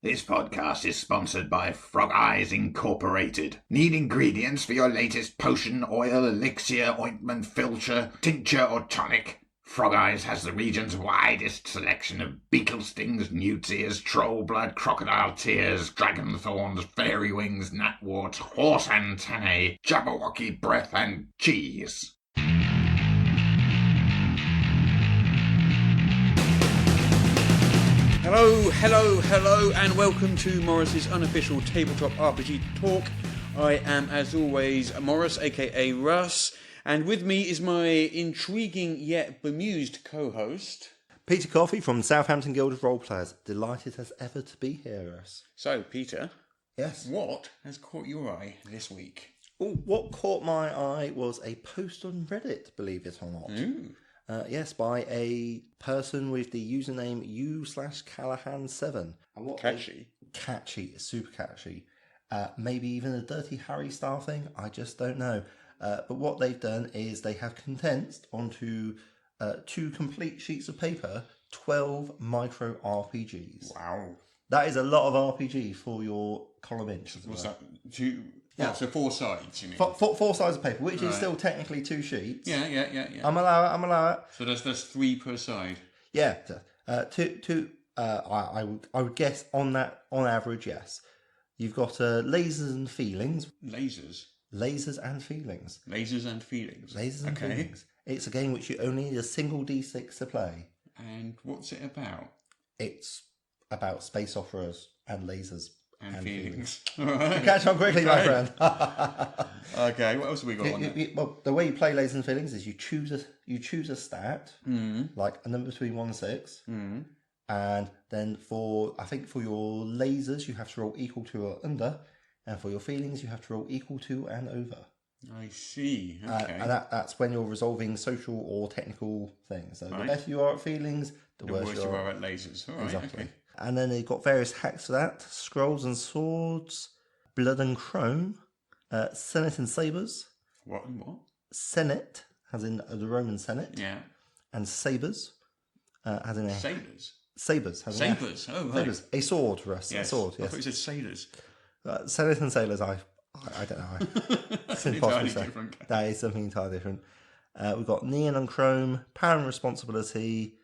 This podcast is sponsored by Frog Eyes Incorporated. Need ingredients for your latest potion, oil, elixir, ointment, filter, tincture, or tonic? Frog Eyes has the region's widest selection of beetle stings, newt's ears, troll blood, crocodile tears, dragon thorns, fairy wings, gnatworts, horse antennae, jabberwocky breath, and cheese. Hello, and welcome to Morris's unofficial tabletop RPG talk. I am, as always, Morris, aka Russ, and with me is my intriguing yet bemused co-host, Peter Coffey from Southampton Guild of Roleplayers. Delighted as ever to be here, Russ. So, Peter, yes, what has caught your eye this week? Oh, what caught my eye was a post on Reddit, believe it or not. Yes, by a person with the username u/Callahan7. And what Catchy. Catchy, super catchy. Maybe even a Dirty Harry style thing, I just don't know. But what they've done is they have condensed onto 2 complete sheets of paper 12 micro RPGs. Wow. That is a lot of RPG for your column inch. What's that? Yeah, so 4 sides, you mean? 4 sides of paper, which is still technically 2 sheets. Yeah. I'm allow it. So there's 3 per side. Yeah, two. I would guess on average, yes. You've got lasers and feelings. Lasers And feelings. Lasers and feelings. Feelings. It's a game which you only need a single D6 to play. And what's it about? It's about space operas and lasers. And feelings. You catch on quickly, my friend. Okay, what else have we got on there? Well, the way you play lasers and feelings is you choose a stat, like a number between 1 and 6, and then for your lasers you have to roll equal to or under, and for your feelings you have to roll equal to and over. I see. Okay. And that's when you're resolving social or technical things. So the better you are at feelings, the worse you are at lasers. All right, exactly. Okay. And then they've got various hacks for that: scrolls and swords, blood and chrome, senate and sabers. What and what? Senate, as in the Roman Senate. Yeah. And sabers, as in Sailors. Sabers. Sabers. Oh, right. Sabers. A sword, Russ. Yes. A sword. I Yes. thought you said sailors. Senate and sailors. I don't know. It's impossible to say. Different. That is something entirely different. We've got neon and chrome, power and responsibility,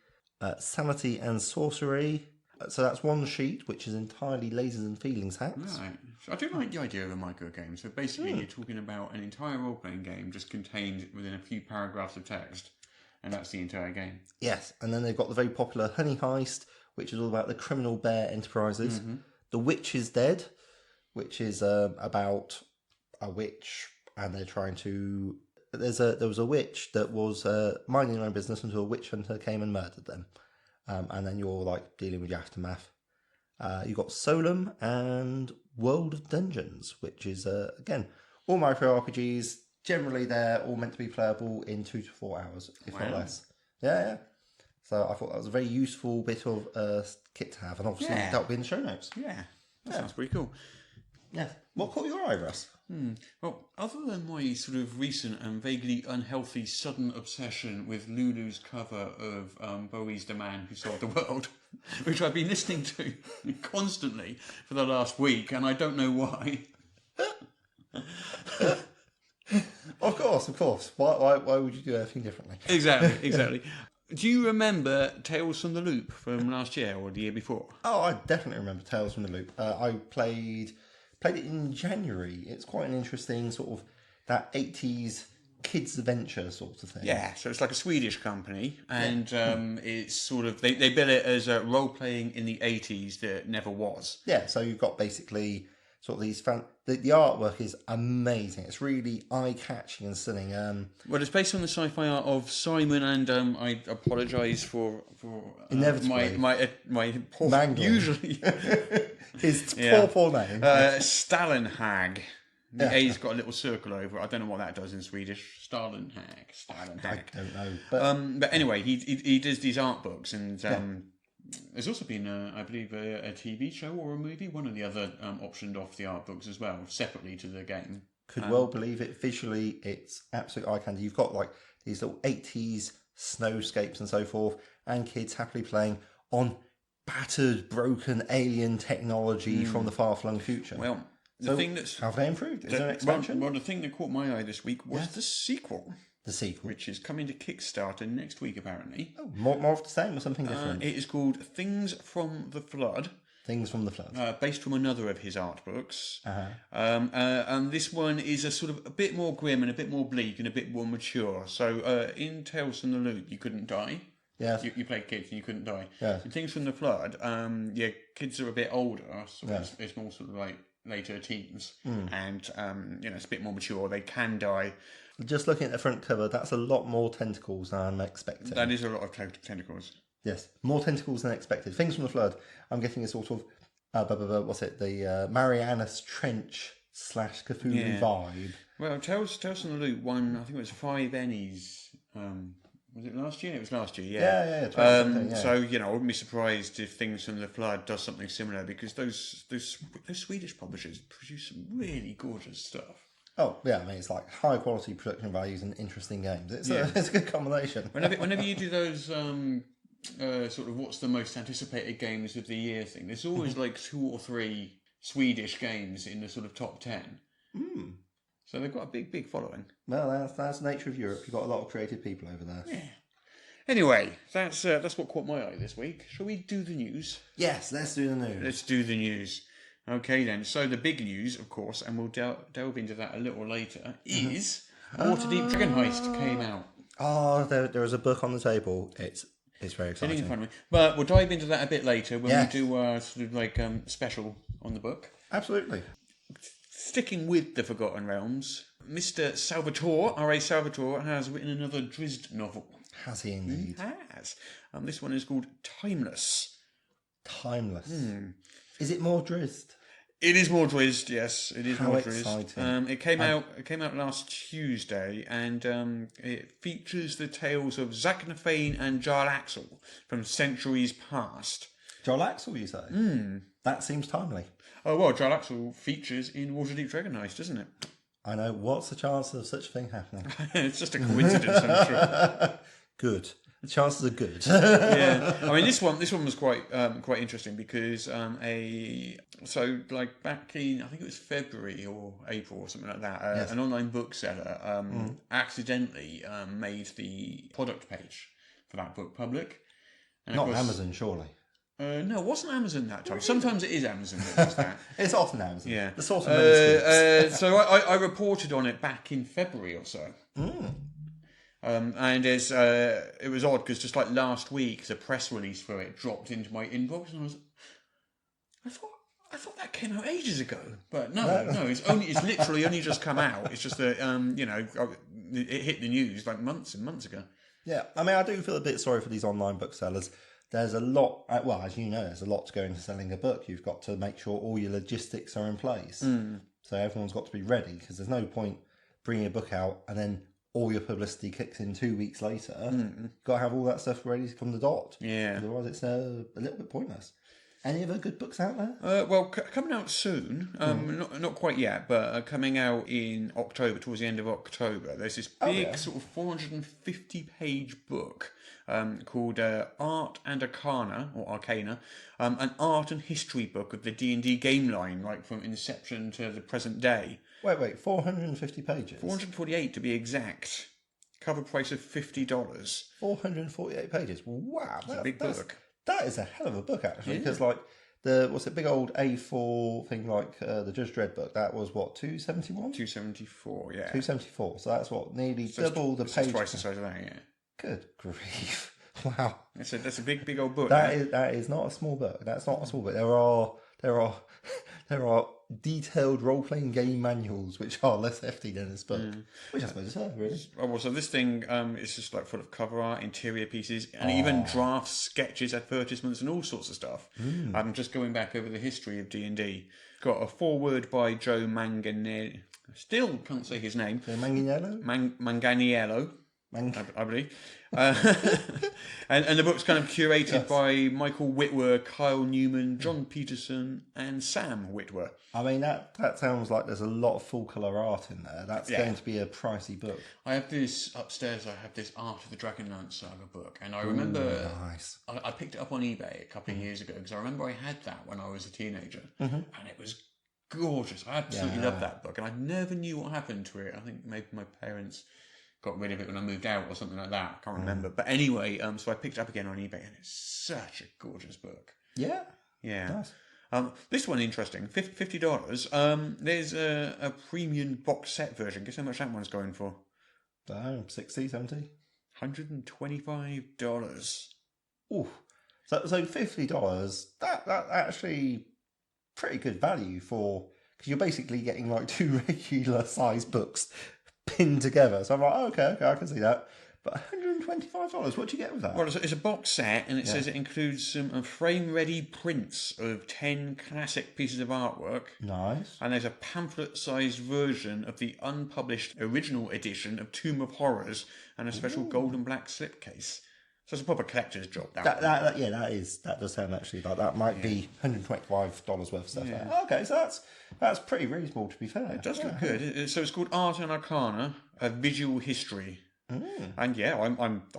sanity and sorcery. So that's 1 sheet, which is entirely lasers and feelings hacks. Right. So I do like the idea of a micro game. So basically, you're talking about an entire role-playing game just contained within a few paragraphs of text, and that's the entire game. Yes, and then they've got the very popular Honey Heist, which is all about the criminal bear enterprises. The Witch is Dead, which is about a witch, and they're trying to. There was a witch that was minding her own business until a witch hunter came and murdered them, and then you're like dealing with the aftermath. You've got Solum and World of Dungeons, which is again all micro RPGs. Generally, they're all meant to be playable in 2 to 4 hours, if not less. Yeah. So I thought that was a very useful bit of kit to have, and obviously that'll be in the show notes. Yeah. That sounds pretty cool. Yeah. What caught your eye, Russ? Well, other than my sort of recent and vaguely unhealthy sudden obsession with Lulu's cover of Bowie's The Man Who Sold the World, which I've been listening to constantly for the last week, and I don't know why. Of course. Why would you do anything differently? Exactly. Do you remember Tales from the Loop from last year or the year before? Oh, I definitely remember Tales from the Loop. I played it in January. It's quite an interesting sort of that 80s kids adventure sort of thing. Yeah, so it's like a Swedish company, and it's sort of they bill it as a role playing in the 80s that never was. Yeah, so you've got basically sort of these the artwork is amazing. It's really eye-catching and stunning. Well, it's based on the sci-fi art of Simon, and I apologise for my poor, usually his poor name. Stalinhag. The A's got a little circle over it. I don't know what that does in Swedish. Stalinhag. I don't know. But anyway, he does these art books, and there's also been, I believe, a TV show or a movie, one or the other, optioned off the art books as well, separately to the game. Could well believe it. Visually, it's absolute eye candy. You've got like these little 80s snowscapes and so forth, and kids happily playing on battered, broken alien technology from the far-flung future. Well, the thing that's... Have they improved? Is there an expansion? Well, the thing that caught my eye this week was the sequel. The sequel. Which is coming to Kickstarter next week, apparently. Oh, more of the same or something different? It is called Things from the Flood. Things from the Flood. Based from another of his art books. And this one is a bit more grim and a bit more bleak and a bit more mature. So in Tales from the Loop, you couldn't die. Yes. You played kids and you couldn't die. Yes. In Things from the Flood, kids are a bit older, so it's more sort of like later teens. And, it's a bit more mature. They can die. Just looking at the front cover, that's a lot more tentacles than I'm expecting. That is a lot of tentacles. Yes, more tentacles than expected. Things from the Flood. I'm getting a sort of, the Marianas Trench / Cthulhu vibe. Well, Tales from the Loop won, I think it was 5 Ennies. Was it last year? It was last year, yeah. Yeah. So, I wouldn't be surprised if Things from the Flood does something similar, because those Swedish publishers produce some really gorgeous stuff. Oh, yeah, I mean, it's like high-quality production values and interesting games. It's a good combination. Whenever you do those sort of what's the most anticipated games of the year thing, there's always like 2 or 3 Swedish games in the sort of top 10. So they've got a big following. Well, that's the nature of Europe. You've got a lot of creative people over there. Yeah. Anyway, that's what caught my eye this week. Shall we do the news? Yes, let's do the news. Let's do the news. Okay then, so the big news, of course, and we'll delve into that a little later, is Waterdeep Dragon Heist came out. Oh, there is a book on the table. It's very exciting. Sitting in front of me. But we'll dive into that a bit later when we do our sort of like special on the book. Absolutely. Sticking with the Forgotten Realms, Mr. Salvatore, R.A. Salvatore, has written another Drizzt novel. Has he indeed? He has. This one is called Timeless. Timeless. Is it more Drizzt? It is more Drizzt, yes. It is How more exciting. Drizzt. It came out last Tuesday, and it features the tales of Zaknafane and Jarl Axel from centuries past. Jarl Axel, you say? That seems timely. Oh, well, Jarl Axel features in Waterdeep Dragon Heist, doesn't it? I know. What's the chance of such a thing happening? It's just a coincidence, I'm sure. Good. The chances are good. Yeah, I mean this one was quite interesting because back in I think it was February or April or something like that, an online bookseller accidentally made the product page for that book public. And Not Amazon, surely. No, it wasn't Amazon that time. Sometimes it is Amazon that does that. It's often Amazon. Yeah. The source of manuscripts. So I reported on it back in February or so. And it was odd because just like last week, the press release for it dropped into my inbox, and I thought that came out ages ago, but no, it's literally only just come out. It's just that it hit the news like months and months ago. Yeah, I mean, I do feel a bit sorry for these online booksellers. There's a lot, as you know, there's a lot to go into selling a book. You've got to make sure all your logistics are in place. So everyone's got to be ready, because there's no point bringing a book out and then all your publicity kicks in 2 weeks later. Got to have all that stuff ready to come the dot. Yeah. Otherwise, it's a little bit pointless. Any other good books out there? Coming out soon. Not quite yet, but coming out in October, towards the end of October. There's this big sort of 450-page book called Art and Arcana, or Arcana, an art and history book of the D&D game line, like from inception to the present day. Wait, 450 pages? 448 to be exact. Cover price of $50. 448 pages? Wow. It's a big book. That is a hell of a book, actually, because like the big old A4 thing, like the Judge Dredd book, that was what, 271? 274, yeah. 274, so that's what, nearly double the page. Twice the size of that, yeah. Good grief. Wow. That's a big old book. That is not a small book. That's not a small book. There are detailed role-playing game manuals which are less hefty than this book, which I suppose is fair, really. Oh, well, so this thing is just like full of cover art, interior pieces, and even drafts, sketches, advertisements, and all sorts of stuff. I'm just going back over the history of D&D. Got a foreword by Joe Manganiello. Still can't say his name. Manganiello? Manganiello. I believe. And the book's kind of curated by Michael Whitwer, Kyle Newman, John Peterson, and Sam Whitwer. I mean, that sounds like there's a lot of full colour art in there. That's going to be a pricey book. I have this upstairs. I have this Art of the Dragonlance Saga book, and I remember I picked it up on eBay a couple of years ago because I remember I had that when I was a teenager, and it was gorgeous. I absolutely loved that book, and I never knew what happened to it. I think maybe my parents got rid of it when I moved out or something like that. I can't remember. But anyway, so I picked it up again on eBay, and it's such a gorgeous book. Yeah. Yeah. Nice. This one interesting, $50. There's a premium box set version. Guess how much that one's going for? 60, 70? $125. Ooh. So $50, that actually pretty good value for, because you're basically getting like 2 regular size books pinned together. So I'm like, okay, I can see that. But $125, what do you get with that? Well, it's a box set, and it says it includes some frame-ready prints of 10 classic pieces of artwork. Nice. And there's a pamphlet-sized version of the unpublished original edition of Tomb of Horrors and a special gold and black slipcase. So it's a proper collector's job. That does sound actually like that might be $125 worth of stuff. Yeah. Okay, so that's pretty reasonable, to be fair. It does look good. So it's called Art and Arcana, a visual history. And I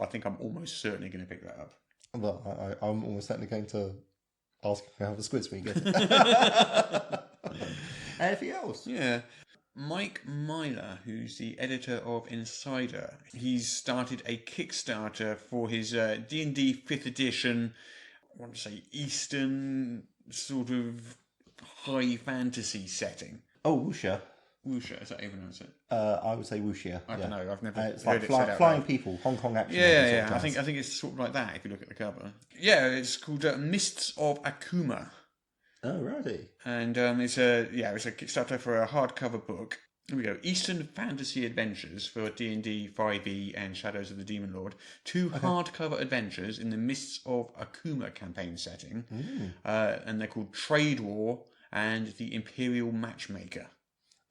think I'm almost certainly going to pick that up. Well, I'm almost certainly going to ask you to have a squiz when you get anything else? Yeah. Mike Myler, who's the editor of Insider, he's started a Kickstarter for his D&D 5th edition, I want to say Eastern sort of high fantasy setting. Oh, wuxia. Wuxia, is that how you pronounce it? I would say wuxia. I don't know. I've never it's heard like it flying people, Hong Kong action. Yeah. I think it's sort of like that if you look at the cover. Yeah, it's called Mists of Akuma. Oh, righty. And it's a Kickstarter for a hardcover book. Here we go. Eastern Fantasy Adventures for D&D 5e and Shadows of the Demon Lord. 2 hardcover adventures in the Mists of Akuma campaign setting. And they're called Trade War and the Imperial Matchmaker.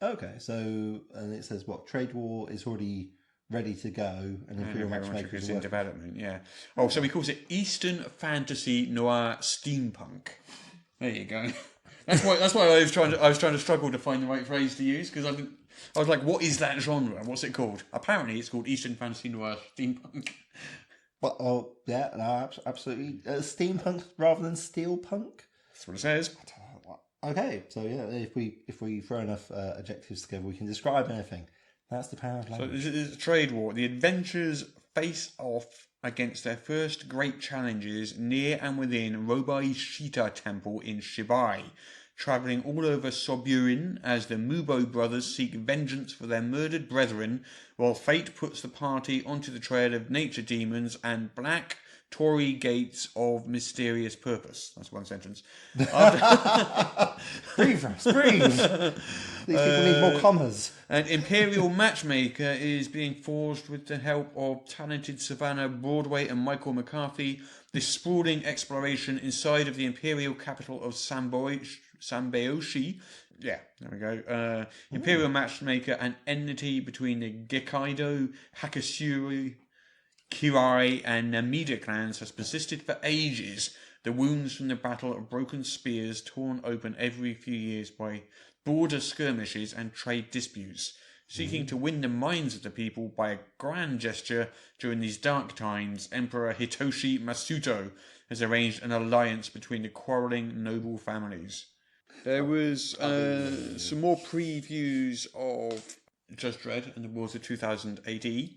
Okay, so, and it says what? Trade War is already ready to go, and Imperial Matchmaker is in development, yeah. Oh, so he calls it Eastern Fantasy Noir Steampunk. There you go. That's why I was trying to struggle to find the right phrase to use, because I was like, what is that genre? What's it called? Apparently, it's called Eastern Fantasy Noir Steampunk. Well, yeah, no, absolutely. Steampunk rather than steelpunk? That's what it says. Okay, so yeah, if we throw enough adjectives together, we can describe anything. That's the power of language. So this is a trade war. The adventurers face off against their first great challenges near and within Robai Shita Temple in Shibai, travelling all over Soburin as the Mubo brothers seek vengeance for their murdered brethren, while fate puts the party onto the trail of nature demons and black Tory gates of mysterious purpose. That's one sentence. Breathe, Russ, breathe. These people need more commas. An Imperial Matchmaker is being forged with the help of talented Savannah Broadway and Michael McCarthy. This sprawling exploration inside of the Imperial capital of Sambayoshi. Yeah, there we go. Imperial Matchmaker, an enmity between the Gekaido, Hakasuri, Kirai and Namida clans has persisted for ages. The wounds from the Battle of Broken Spears, torn open every few years by border skirmishes and trade disputes. Seeking to win the minds of the people by a grand gesture during these dark times, Emperor Hitoshi Masuto has arranged an alliance between the quarrelling noble families. There was some more previews of Judge Dredd and the Wars of 2000 AD.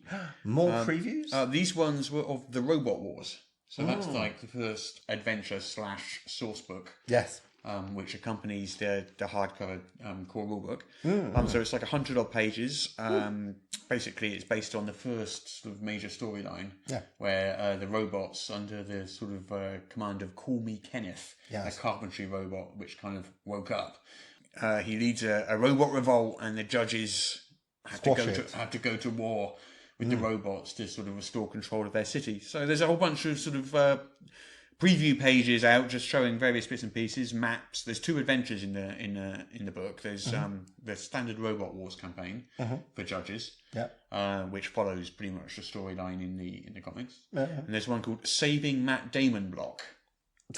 More previews? These ones were of the Robot Wars. So that's like the first adventure / source book. Yes. Which accompanies the hardcover core rulebook. So it's like 100 odd pages. Basically, it's based on the first sort of major storyline, where the robots under the sort of command of Call Me Kenneth, a carpentry robot which kind of woke up. He leads a robot revolt, and the judges have to go to war with the robots to sort of restore control of their city. So there's a whole bunch of sort of preview pages out, just showing various bits and pieces, maps. There's 2 adventures in the book. There's the standard Robot Wars campaign for judges, which follows pretty much the storyline in the comics. And there's one called Saving Matt Damon Block,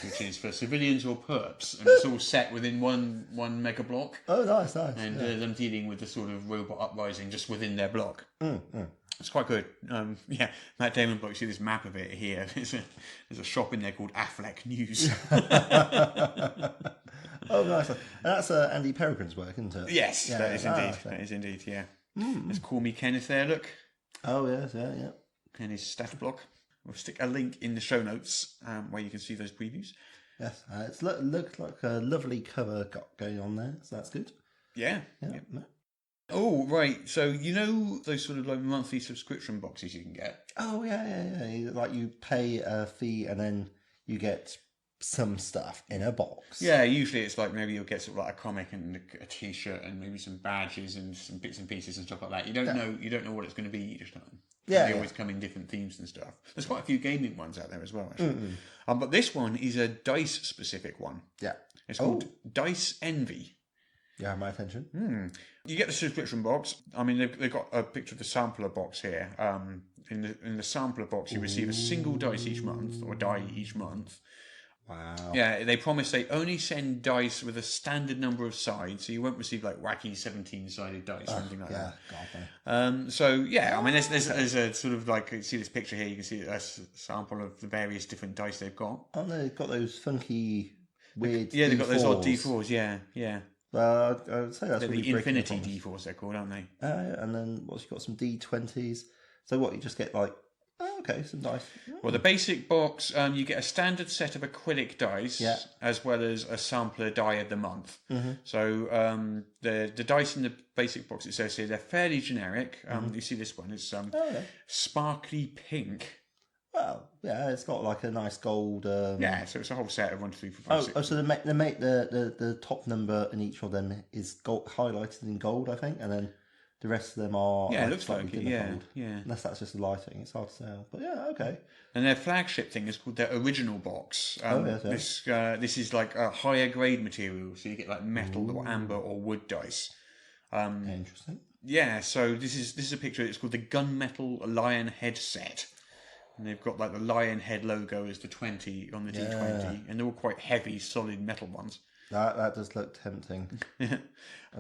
which is for civilians or perps, and it's all set within one mega block. Oh, nice. And them dealing with the sort of robot uprising just within their block. It's quite good. Matt Damon Block. You see this map of it here. There's a shop in there called Affleck News. Oh, nice. And that's Andy Peregrine's work, isn't it? Yes, that is indeed. That is indeed. Yeah. There's Call Me Kenneth there. Look. Oh yes, yeah. And his stat block. We'll stick a link in the show notes where you can see those previews. Yes, it looks like a lovely cover going on there, so that's good. Yeah. No. Oh, right. So, you know those sort of like monthly subscription boxes you can get? Oh, yeah. Like you pay a fee and then you get some stuff in a box. Yeah, usually it's like maybe you'll get sort of like a comic and a t-shirt and maybe some badges and some bits and pieces and stuff like that. You don't know what it's going to be each time. They always come in different themes and stuff. There's quite a few gaming ones out there as well, actually. But this one is a dice-specific one. Yeah. It's called Dice Envy. Yeah, my attention. You get the subscription box. I mean, they've got a picture of the sampler box here. In the sampler box, you receive a single dice each month, or die each month. Wow. Yeah, they promise they only send dice with a standard number of sides, so you won't receive like wacky 17-sided dice or anything like that. God, So yeah, I mean, there's a sort of like, you see this picture here, you can see a sample of the various different dice they've got. Oh, they've got those funky, weird. Yeah, they've D4s. got those odd D4s. Yeah. Well, I would say that's they're really the Infinity D4s. They're called, aren't they? And then you've got some D20s. So what, you just get like, some dice. Well, the basic box, you get a standard set of acrylic dice, as well as a sampler die of the month. So the dice in the basic box, it says here, they're fairly generic. You see this one, it's sparkly pink. Well, yeah, it's got like a nice gold. So it's a whole set of 1, 2, 3, 4, 5, 6. So they make the top number in each of them is gold, highlighted in gold, I think, and then the rest of them are it looks like it. Gold. Unless that's just the lighting, it's hard to tell. But yeah, okay. And their flagship thing is called their original box. This is like a higher grade material, so you get like metal or amber or wood dice. Interesting. Yeah, so this is a picture. It's called the Gunmetal Lion Head Set. And they've got like the lion head logo as the 20 on the D20, and they're all quite heavy, solid metal ones. That does look tempting. And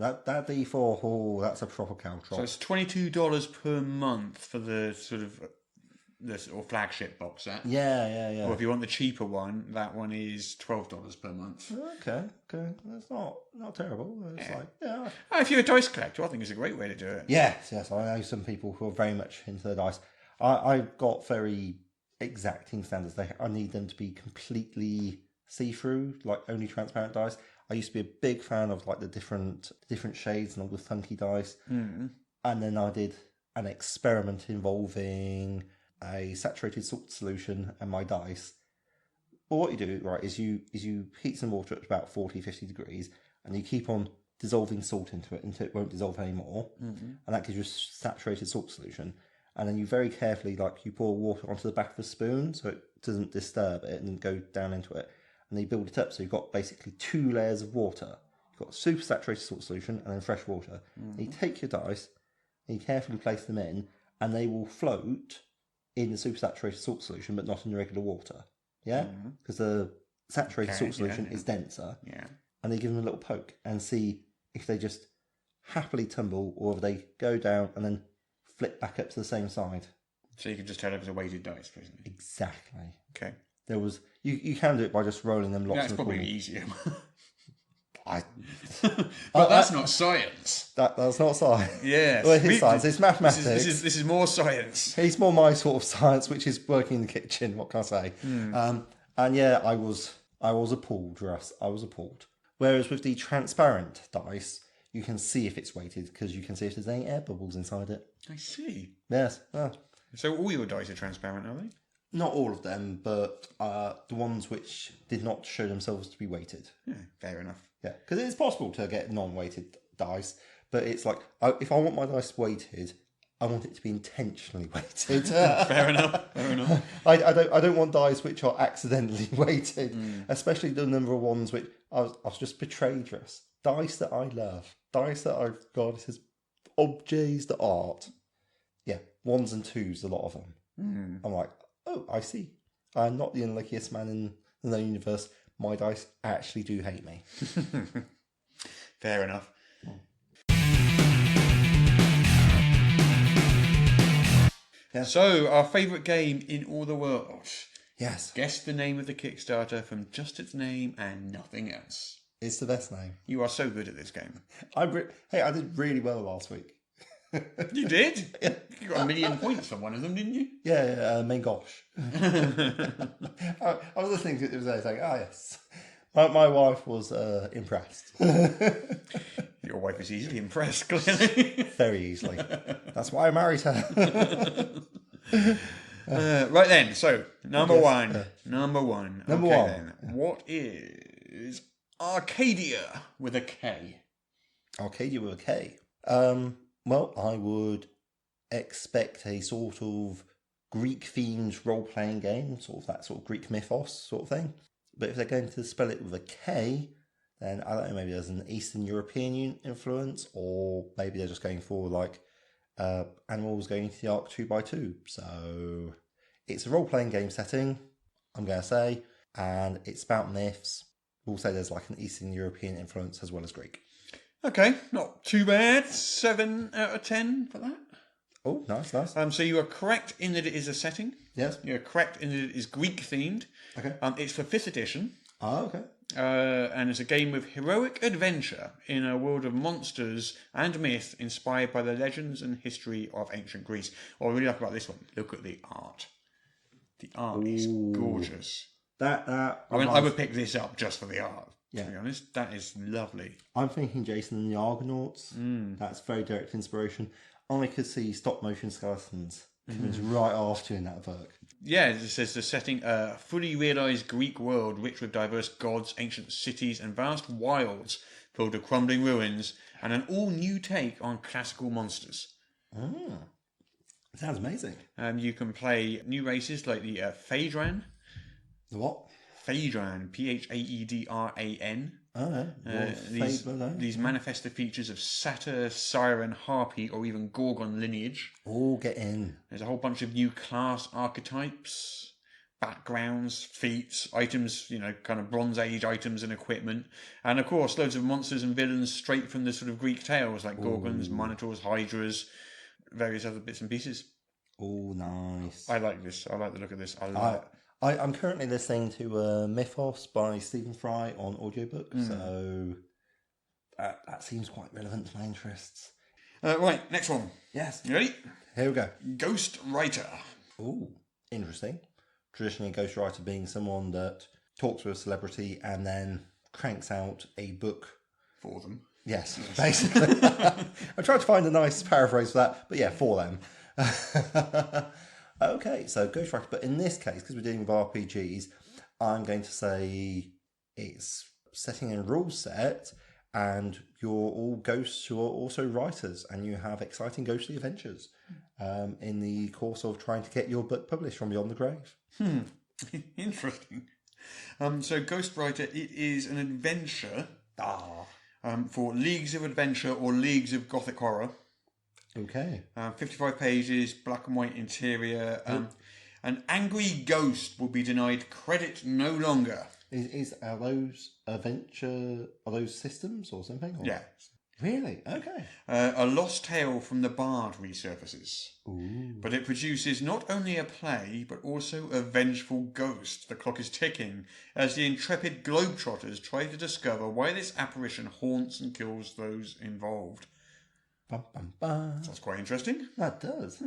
that D4, that's a proper cow trot. So it's $22 per month for the sort of or flagship box set. Yeah. Or if you want the cheaper one, that one is $12 per month. Okay. That's not terrible. It's if you're a dice collector, I think it's a great way to do it. Yes. I know some people who are very much into the dice. I've got very exacting standards. I need them to be completely see-through, like only transparent dice. I used to be a big fan of like the different shades and all the funky dice. And then I did an experiment involving a saturated salt solution and my dice. Well, what you do, right, is you heat some water at about 40-50 degrees, and you keep on dissolving salt into it until it won't dissolve anymore. And that gives you a saturated salt solution. And then you very carefully, you pour water onto the back of a spoon so it doesn't disturb it and go down into it. And then you build it up. So you've got basically 2 layers of water. You've got super saturated salt solution and then fresh water. And you take your dice and you carefully place them in, and they will float in the super saturated salt solution, but not in the regular water. Yeah? Because the saturated salt solution is denser. Yeah. And they give them a little poke and see if they just happily tumble or if they go down and then flip back up to the same side. So you can just tell it was a weighted dice, basically. Exactly. Okay. There was you can do it by just rolling them lots. That's probably easier. But that's not science. That's not science. Yeah. Well, it's science. It's mathematics. This is more science. It's more my sort of science, which is working in the kitchen. What can I say? And yeah, I was appalled, Russ. I was appalled. Whereas with the transparent dice, you can see if it's weighted because you can see if there's any air bubbles inside it. I see. Yes. So all your dice are transparent, are they? Not all of them, but the ones which did not show themselves to be weighted. Yeah, fair enough. Yeah, because it's possible to get non-weighted dice, but it's like, if I want my dice weighted, I want it to be intentionally weighted. Fair enough. I don't want dice which are accidentally weighted, especially the number of ones which I was just betrayed. Dice that I love, dice that I've got. It says objets de art. Yeah, 1s and 2s, a lot of them. I'm like, oh, I see. I'm not the unluckiest man in the universe. My dice actually do hate me. Fair enough. Yeah. So, our favourite game in all the world. Yes. Guess the name of the Kickstarter from just its name and nothing else. It's the best name. You are so good at this game. I did really well last week. You did? Yeah. You got 1 million points on one of them, didn't you? Yeah, my gosh. I was listening to it the other day saying, yes. My wife was impressed. Your wife is easily impressed, clearly. Very easily. That's why I married her. Right then, so number one. Number one. Number okay, one. Then. What is Arcadia with a K? Arcadia with a K. Well, I would expect a sort of Greek-themed role-playing game, sort of that sort of Greek mythos sort of thing. But if they're going to spell it with a K, then I don't know, maybe there's an Eastern European influence, or maybe they're just going for like animals going into the Ark 2x2. So it's a role-playing game setting, I'm going to say, and it's about myths. We'll say there's like an Eastern European influence as well as Greek. Okay, not too bad. 7 out of 10 for that. Oh, nice. So you are correct in that it is a setting. Yes. You're correct in that it is Greek themed. Okay. It's for 5th edition. Oh, okay. And it's a game of heroic adventure in a world of monsters and myth inspired by the legends and history of ancient Greece. What I really like about this one, look at the art. The art is gorgeous. I would pick this up just for the art. Yeah. To be honest, that is lovely. I'm thinking Jason and the Argonauts. That's very direct inspiration. I could see stop motion skeletons coming right after you in that book. Yeah, it says the setting a fully realised Greek world rich with diverse gods, ancient cities, and vast wilds filled with crumbling ruins, and an all-new take on classical monsters. Sounds amazing. You can play new races like the Phaedran. The what? Phaedran, Phaedran. Oh, These manifest the features of satyr, siren, harpy, or even gorgon lineage. Oh, get in. There's a whole bunch of new class archetypes, backgrounds, feats, items, kind of Bronze Age items and equipment. And of course, loads of monsters and villains straight from the sort of Greek tales, like gorgons, minotaurs, hydras, various other bits and pieces. Oh, nice. I like this. I like the look of this. I love it. I'm currently listening to Mythos by Stephen Fry on audiobook, so that seems quite relevant to my interests. Right, next one. Yes. You ready? Here we go. Ghost Writer. Oh, interesting. Traditionally, a ghostwriter being someone that talks with a celebrity and then cranks out a book For them. Yes, basically. I tried to find a nice paraphrase for that, but yeah, for them. Okay, so ghostwriter. But in this case, because we're dealing with RPGs, I'm going to say it's setting and rule set, and you're all ghosts who are also writers, and you have exciting ghostly adventures in the course of trying to get your book published from beyond the grave. Interesting. So Ghostwriter, it is an adventure for Leagues of Adventure or Leagues of Gothic Horror. Okay. 55 pages, black and white interior. An angry ghost will be denied credit no longer. Are those systems or something? Or? Yeah. Really? Okay. A lost tale from the bard resurfaces. Ooh. But it produces not only a play, but also a vengeful ghost. The clock is ticking as the intrepid globetrotters try to discover why this apparition haunts and kills those involved. Bum, bum, bum. Sounds quite interesting. That does.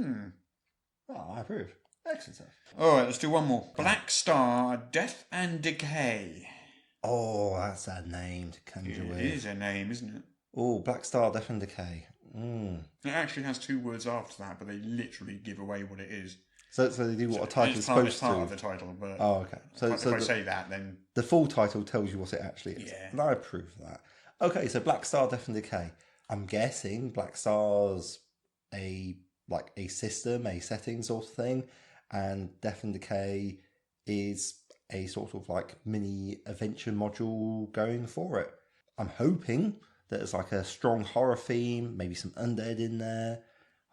Oh, I approve. Excellent stuff. All right, let's do one more. Black Star, Death and Decay. Oh, that's a name to conjure with. It is a name, isn't it? Oh, Black Star, Death and Decay. It actually has two words after that, but they literally give away what it is. So they do what a title is supposed to. It's part of the title, but okay. So if I say that, then the full title tells you what it actually is. Yeah. And I approve of that. Okay, so Black Star, Death and Decay. I'm guessing Black Star's a like a system, a setting sort of thing, and Death and Decay is a sort of like mini adventure module going for it. I'm hoping that it's like a strong horror theme, maybe some undead in there.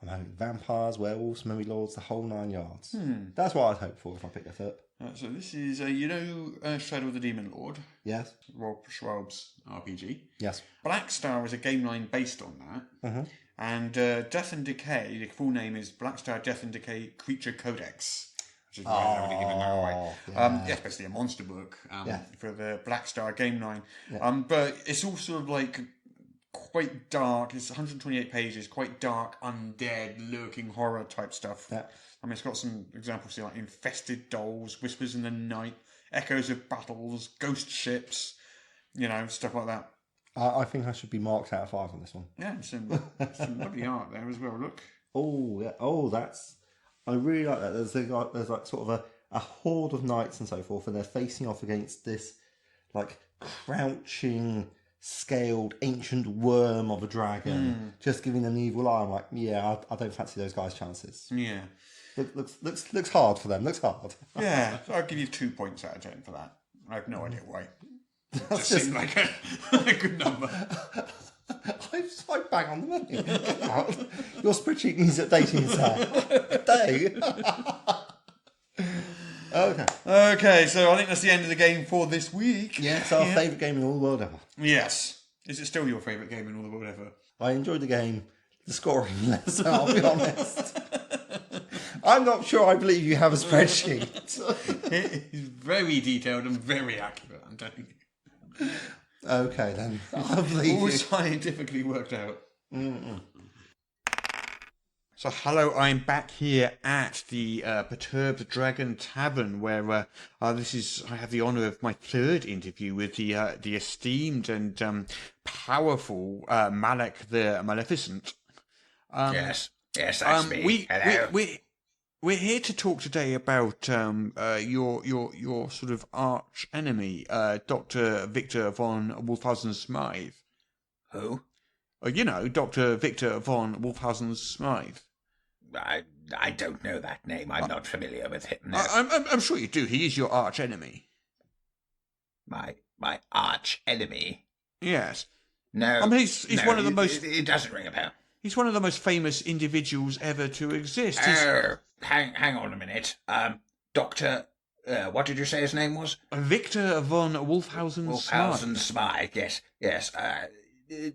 I'm hoping vampires, werewolves, mummy lords, the whole 9 yards. That's what I'd hope for if I pick this up. So this is, Shadow of the Demon Lord? Yes. Rob Schwab's RPG. Yes. Black Star is a game line based on that. Mm-hmm. And Death and Decay, the full name is Black Star Death and Decay Creature Codex. Which is why I'm already giving that away. Yeah. It's basically a monster book for the Black Star game line. Yeah. But it's also like quite dark. It's 128 pages, quite dark, undead, lurking horror type stuff. Yeah. I mean, it's got some examples here like infested dolls, whispers in the night, echoes of battles, ghost ships, stuff like that. I think I should be marked out of 5 on this one. Yeah, some lovely art there as well. Look. Oh, yeah. Oh, I really like that. There's like sort of a horde of knights and so forth, and they're facing off against this like crouching, scaled ancient worm of a dragon, just giving them the evil eye. I'm like, yeah, I don't fancy those guys' chances. Yeah. Looks hard for them. Looks hard. Yeah, so I'll give you 2 points out of 10 for that. I have no idea why. It That's just seemed like a good number. I'm so bang on the money. Get out. Your spreadsheet needs updating, sir. Good day. Okay, so I think that's the end of the game for this week. Yeah, it's our favourite game in all the world ever. Yes. Is it still your favourite game in all the world ever? I enjoyed the game. The scoring less, I'll be honest. I'm not sure I believe you have a spreadsheet. It is very detailed and very accurate, I'm telling you. Okay, then. I believe All you. scientifically worked out. So, hello, I'm back here at the Perturbed Dragon Tavern, where I have the honour of my third interview with the esteemed and powerful Malek the Maleficent. Yes, that's me. Hello. We're here to talk today about your sort of arch enemy, Dr. Victor von Wolfhausen-Smythe. Who? Dr. Victor von Wolfhausen-Smythe. I don't know that name. I'm not familiar with him. No. I'm sure you do. He is your arch enemy. My arch enemy? Yes. No. I mean, he's one of the most... It doesn't ring a bell. He's one of the most famous individuals ever to exist. Hang on a minute. Doctor... what did you say his name was? Victor von Wolfhausen-Smythe. Wolfhausen-Smythe, yes.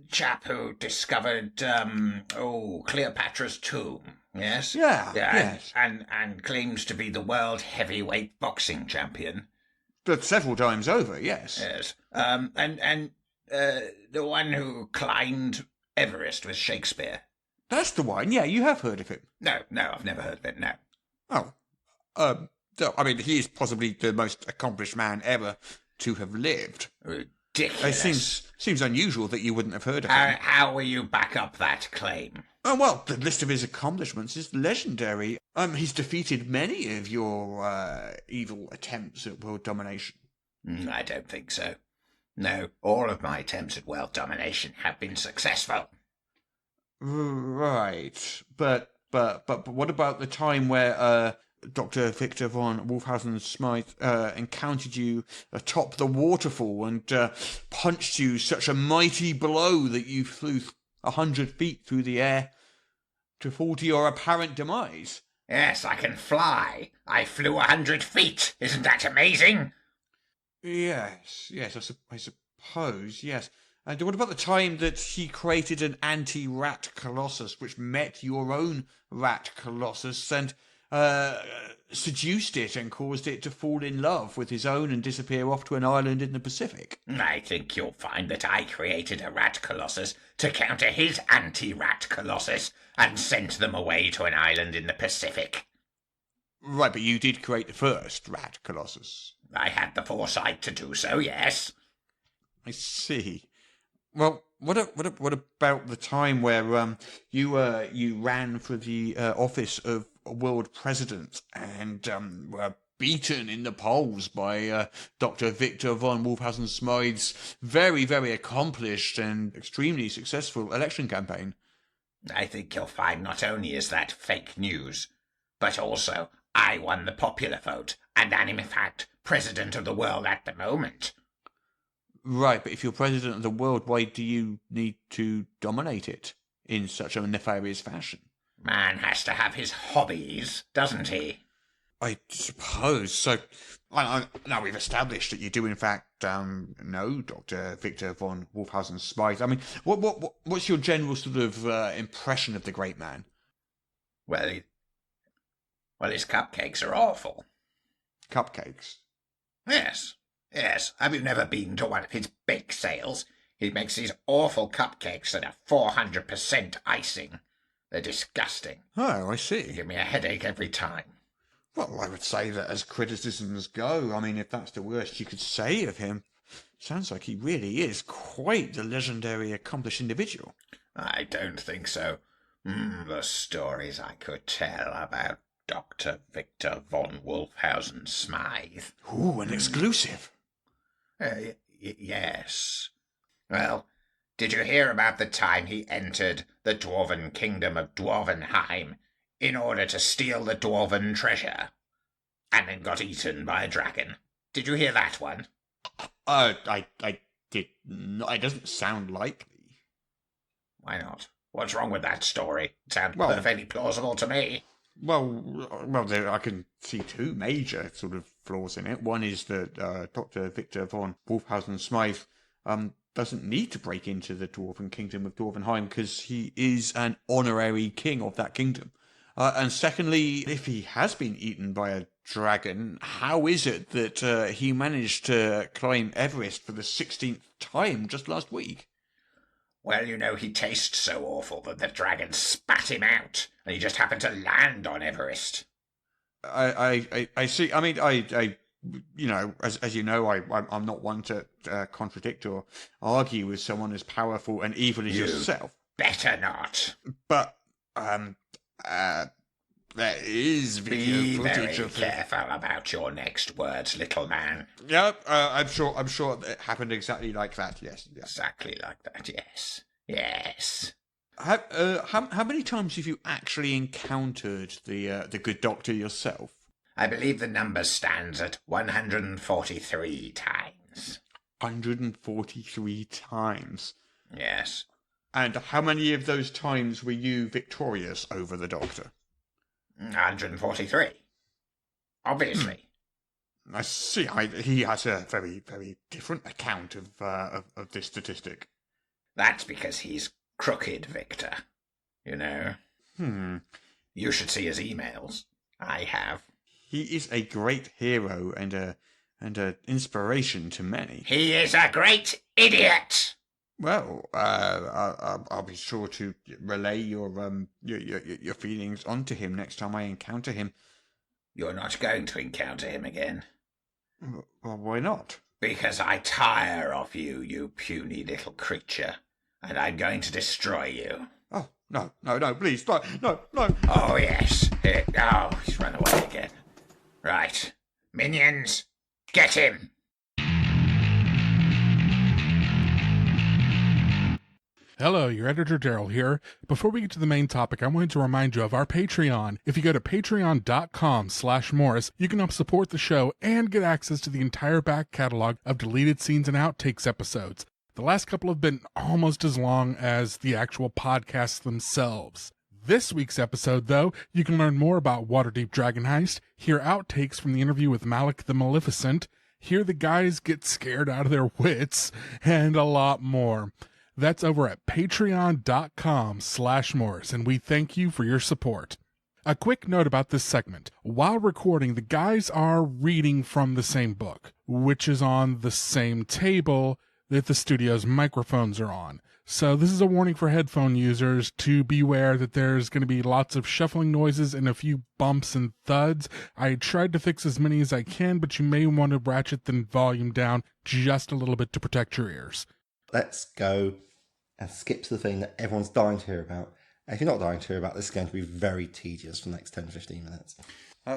Chap who discovered, Cleopatra's tomb, yes? Yeah, yes. And claims to be the world heavyweight boxing champion. But several times over, yes. Yes. And the one who climbed Everest with Shakespeare. That's the one, yeah, you have heard of him. No, I've never heard of it, no. Oh, I mean, he is possibly the most accomplished man ever to have lived. Ridiculous. It seems unusual that you wouldn't have heard of him. How will you back up that claim? Oh, well, the list of his accomplishments is legendary. He's defeated many of your evil attempts at world domination. I don't think so. No, all of my attempts at world domination have been successful. Right, but what about the time where Dr. Victor von Wolfhausen-Smythe encountered you atop the waterfall and punched you such a mighty blow that you flew 100 feet through the air to fall to your apparent demise? Yes, I can fly. I flew 100 feet. Isn't that amazing? Yes, I suppose, yes. And what about the time that he created an anti-rat colossus which met your own rat colossus and seduced it and caused it to fall in love with his own and disappear off to an island in the Pacific? I think you'll find that I created a rat colossus to counter his anti-rat colossus and sent them away to an island in the Pacific. Right, but you did create the first rat colossus. I had the foresight to do so, yes. I see. Well, what about the time where you ran for the office of world president and were beaten in the polls by Dr. Victor von Wolfhausen-Smythe's very, very accomplished and extremely successful election campaign? I think you'll find not only is that fake news, but also I won the popular vote and am in fact president of the world at the moment. Right, but if you're president of the world, why do you need to dominate it in such a nefarious fashion? Man has to have his hobbies, doesn't he? I suppose. So, now we've established that you do, in fact, know Dr. Victor von Wolfhausen-Smythe. I mean, what's your general sort of impression of the great man? Well, his cupcakes are awful. Cupcakes? Yes. Have you never been to one of his bake sales? He makes these awful cupcakes that are 400% icing. They're disgusting. Oh, I see. They give me a headache every time. Well, I would say that as criticisms go, I mean, if that's the worst you could say of him, sounds like he really is quite the legendary accomplished individual. I don't think so. The stories I could tell about Dr. Victor von Wolfhausen-Smythe. Ooh, an exclusive. Yes. Well, did you hear about the time he entered the dwarven kingdom of Dwarvenheim in order to steal the dwarven treasure, and then got eaten by a dragon? Did you hear that one? I did not. It doesn't sound likely. Why not? What's wrong with that story? It sounds perfectly plausible to me. Well, I can see two major sort of flaws in it. One is that Dr. Victor von Wolfhausen-Smythe doesn't need to break into the dwarven kingdom of Dwarvenheim because he is an honorary king of that kingdom. And secondly, if he has been eaten by a dragon, how is it that he managed to climb Everest for the 16th time just last week? Well, he tastes so awful that the dragon spat him out, and he just happened to land on Everest. I see. I mean, as you know, I'm not one to contradict or argue with someone as powerful and evil as yourself. Better not. But there is video footage of. Be very careful about your next words, little man. Yeah, I'm sure it happened exactly like that. Yes. Exactly like that. Yes. How many times have you actually encountered the good doctor yourself? I believe the number stands at 143 times. 143 times? Yes. And how many of those times were you victorious over the doctor? 143. Obviously. I see. He has a very, very different account of this statistic. That's because he's crooked, Victor. You should see his emails. I have. He is a great hero and an inspiration to many. He is a great idiot! Well, I'll be sure to relay your feelings onto him next time I encounter him. You're not going to encounter him again. Well, why not? Because I tire of you, you puny little creature, and I'm going to destroy you. Oh, no, please, no. Oh, yes. He's run away again. Right. Minions, get him! Hello, your editor Daryl here. Before we get to the main topic, I wanted to remind you of our Patreon. If you go to patreon.com/Morrus, you can help support the show and get access to the entire back catalog of deleted scenes and outtakes episodes. The last couple have been almost as long as the actual podcasts themselves. This week's episode, though, you can learn more about Waterdeep Dragon Heist, hear outtakes from the interview with Malek the Maleficent, hear the guys get scared out of their wits, and a lot more. That's over at patreon.com/Morrus, and we thank you for your support. A quick note about this segment. While recording, the guys are reading from the same book, which is on the same table that the studio's microphones are on. So this is a warning for headphone users to beware that there's going to be lots of shuffling noises and a few bumps and thuds. I tried to fix as many as I can, but you may want to ratchet the volume down just a little bit to protect your ears. Let's go and skip to the thing that everyone's dying to hear about. And if you're not dying to hear about, this is going to be very tedious for the next 10-15 minutes.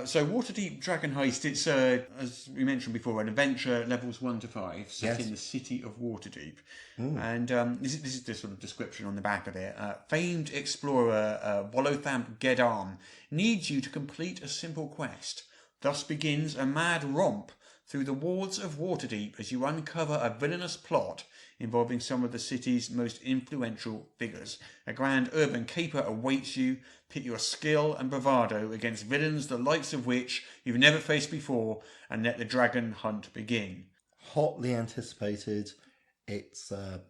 So Waterdeep Dragon Heist, it's, as we mentioned before, an adventure levels 1 to 5 set in the city of Waterdeep. And this is the sort of description on the back of it. Famed explorer Wolothamp Gedam needs you to complete a simple quest. Thus begins a mad romp through the wards of Waterdeep as you uncover a villainous plot involving some of the city's most influential figures. A grand urban caper awaits you. Pit your skill and bravado against villains the likes of which you've never faced before, and let the dragon hunt begin. Hotly anticipated. It's a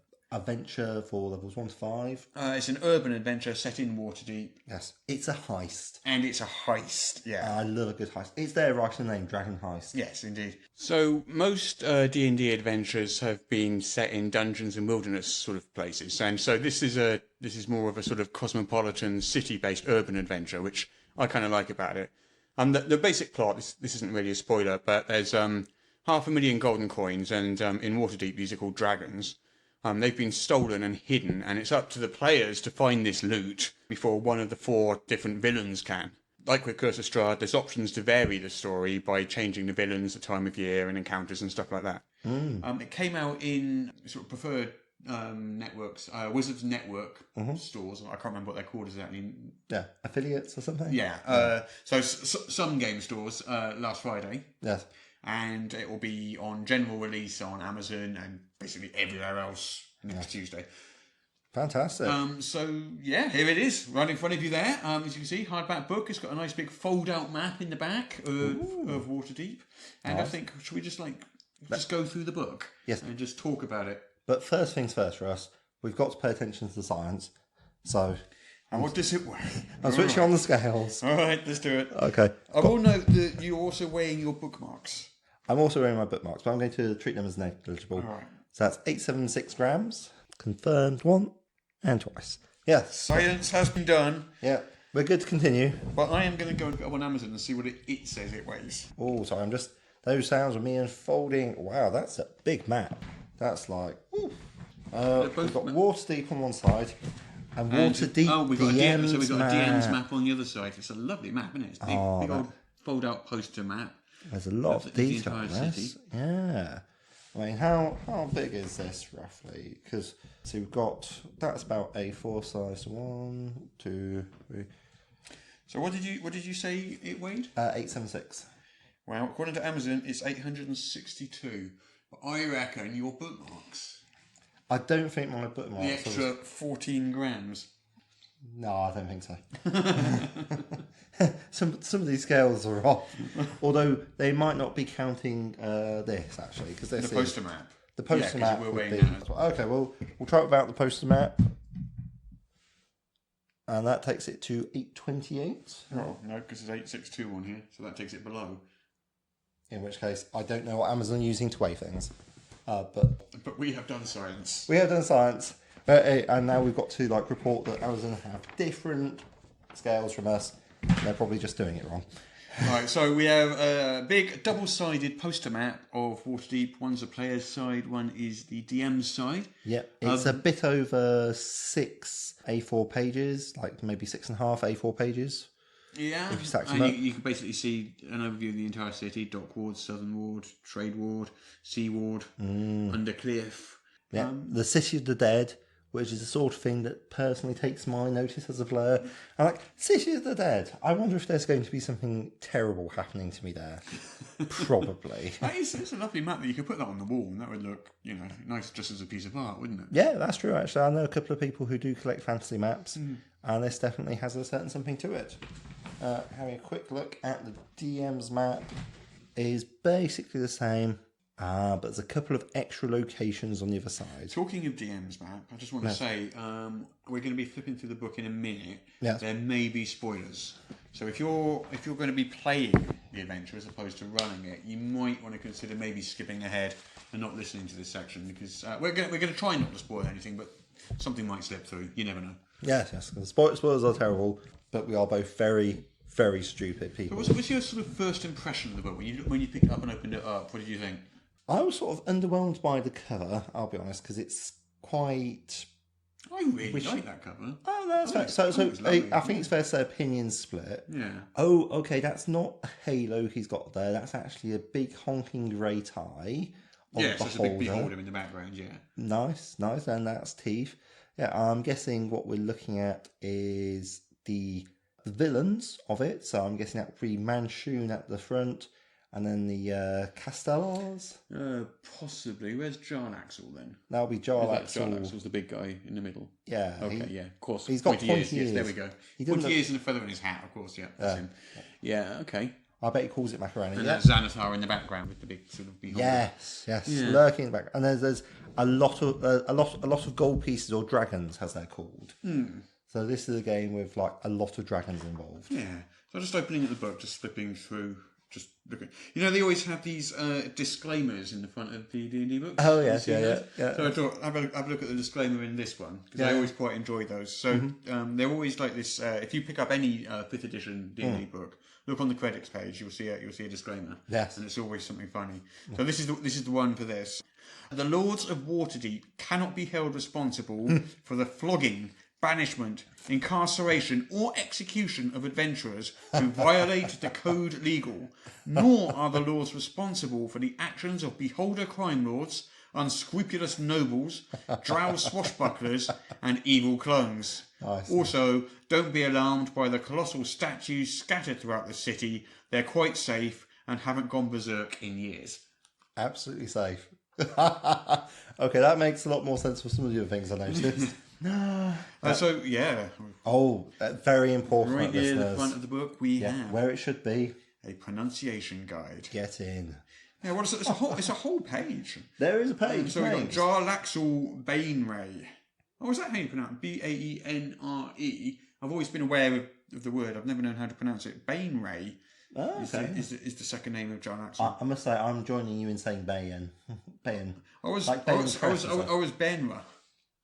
venture for levels 1 to 5. It's an urban adventure set in Waterdeep. Yes, it's a heist. And it's a heist, yeah. I love a good heist. It's there right in the name, Dragon Heist. Yes, indeed. So most D&D adventures have been set in dungeons and wilderness sort of places, and so this is more of a sort of cosmopolitan, city-based urban adventure, which I kind of like about it. The basic plot, this isn't really a spoiler, but there's 500,000 golden coins, and in Waterdeep these are called dragons. They've been stolen and hidden, and it's up to the players to find this loot before one of the 4 different villains can. Like with Curse of Strahd, there's options to vary the story by changing the villains, the time of year, and encounters and stuff like that. It came out in sort of preferred networks, Wizards Network stores. I can't remember what they're called exactly. Yeah, affiliates or something? Yeah. So some game stores last Friday. Yes. And it will be on general release on Amazon and basically everywhere else next Tuesday. Fantastic. So yeah, here it is, right in front of you there. As you can see, hardback book. It's got a nice big fold-out map in the back of Waterdeep. And nice. I think, should we just go through the book? Yes. And just talk about it? But first things first for us, we've got to pay attention to the science. So... And what does it weigh? I'm switching on the scales. All right, let's do it. Okay. I will note that you're also weighing your bookmarks. I'm also wearing my bookmarks, but I'm going to treat them as negligible. All right. So that's 876 grams. Confirmed 1 and twice. Yes. Science has been done. Yeah. We're good to continue. But I am going to go and go on Amazon and see what it says it weighs. Oh, sorry. Those sounds of me unfolding. Wow, that's a big map. That's like... we've got Waterdeep on one side. And Waterdeep. Oh, we've got DM's so we've got map. a Diem's map on the other side. It's a lovely map, isn't it? It's big old fold-out poster map. There's a lot of detail in this. Yeah. I mean, how big is this roughly? Because so we've got that's about A4 size. 1, 2, 3. So what did you say it weighed? 876. Well, according to Amazon, it's 862. But I reckon your bookmarks. I don't think my bookmarks... The extra 14 grams. No, I don't think so. some of these scales are off. Although they might not be counting this, actually. Because the poster map. The poster map we're would be... that. Okay, well, we'll try about the poster map. And that takes it to 828. Oh, no, because there's 862 on here. So that takes it below. In which case, I don't know what Amazon are using to weigh things. But we have done science. We have done science. And now we've got to report that Amazon have different scales from us. They're probably just doing it wrong. Right, so we have a big double-sided poster map of Waterdeep. One's the player's side, one is the DM's side. Yep, it's a bit over 6 A4 pages, maybe 6.5 A4 pages. Yeah, you can basically see an overview of the entire city: Dock Ward, Southern Ward, Trade Ward, Sea Ward, Undercliff. Yeah, the City of the Dead, which is the sort of thing that personally takes my notice as a player. I'm City of the Dead. I wonder if there's going to be something terrible happening to me there. Probably. It's a lovely map that you could put that on the wall, and that would look, nice just as a piece of art, wouldn't it? Yeah, that's true. Actually, I know a couple of people who do collect fantasy maps, and this definitely has a certain something to it. Having a quick look at the DM's map is basically the same, but there's a couple of extra locations on the other side. Talking of DM's map, I just want to say we're going to be flipping through the book in a minute. Yes. There may be spoilers, so if you're going to be playing the adventure as opposed to running it, you might want to consider maybe skipping ahead and not listening to this section because we're going to try not to spoil anything, but something might slip through. You never know. Yes. The spoilers are terrible, but we are both very, very stupid people. But what's your sort of first impression of the book when you picked it up and opened it up? What did you think? I was sort of underwhelmed by the cover, I'll be honest, because it's quite I really like that cover. Oh, that's fair. So I think it's fair to say opinions split. Yeah. Oh, okay, that's not a halo he's got there. That's actually a big honking grey tie. Yes, there's a big beholder in the background, yeah. Nice, and that's teeth. Yeah, I'm guessing what we're looking at is the villains of it. So I'm guessing that would be Manshoon at the front, and then the Castellars. Possibly. Where's Jarlaxle then? That'll be Jarlaxle. Jarlaxle's the big guy in the middle. Yeah. Okay, yeah, of course. He's got pointy ears. Yes, there we go. Pointy ears and a feather in his hat, of course, yeah. That's him. Yeah, okay. I bet he calls it macaroni. And that's Xanathar in the background with the big sort of beholder. Yes, lurking in the back. And there's a lot of gold pieces or dragons, as they're called. So this is a game with like a lot of dragons involved. Yeah. So just opening at the book, just flipping through, just looking. You know, they always have these disclaimers in the front of the D&D books. Oh yes, yeah. So I thought have a look at the disclaimer in this one because I always quite enjoy those. So they're always like this. If you pick up any 5th edition D&D book, look on the credits page. You'll see a disclaimer. Yes, and it's always something funny. So this is the one for this. The Lords of Waterdeep cannot be held responsible for the flogging, banishment, incarceration, or execution of adventurers who violate the code legal, nor are the lords responsible for the actions of beholder crime lords, unscrupulous nobles, drow swashbucklers, and evil clones. Also, don't be alarmed by the colossal statues scattered throughout the city. They're quite safe and haven't gone berserk in years. Absolutely safe. Okay, that makes a lot more sense for some of the other things I noticed. So, yeah. Oh, very important. Right near listeners. the front of the book, we have where it should be. A pronunciation guide. Get in. Yeah, what is it? It's a whole page. There is a page. So we've got Jarlaxle Bainray. Oh, is that how you pronounce it? Baenre? I've always been aware of the word. I've never known how to pronounce it. Bainray is the second name of Jarlaxle. I must say, I'm joining you in saying Bayan. Bayan. I was Benra.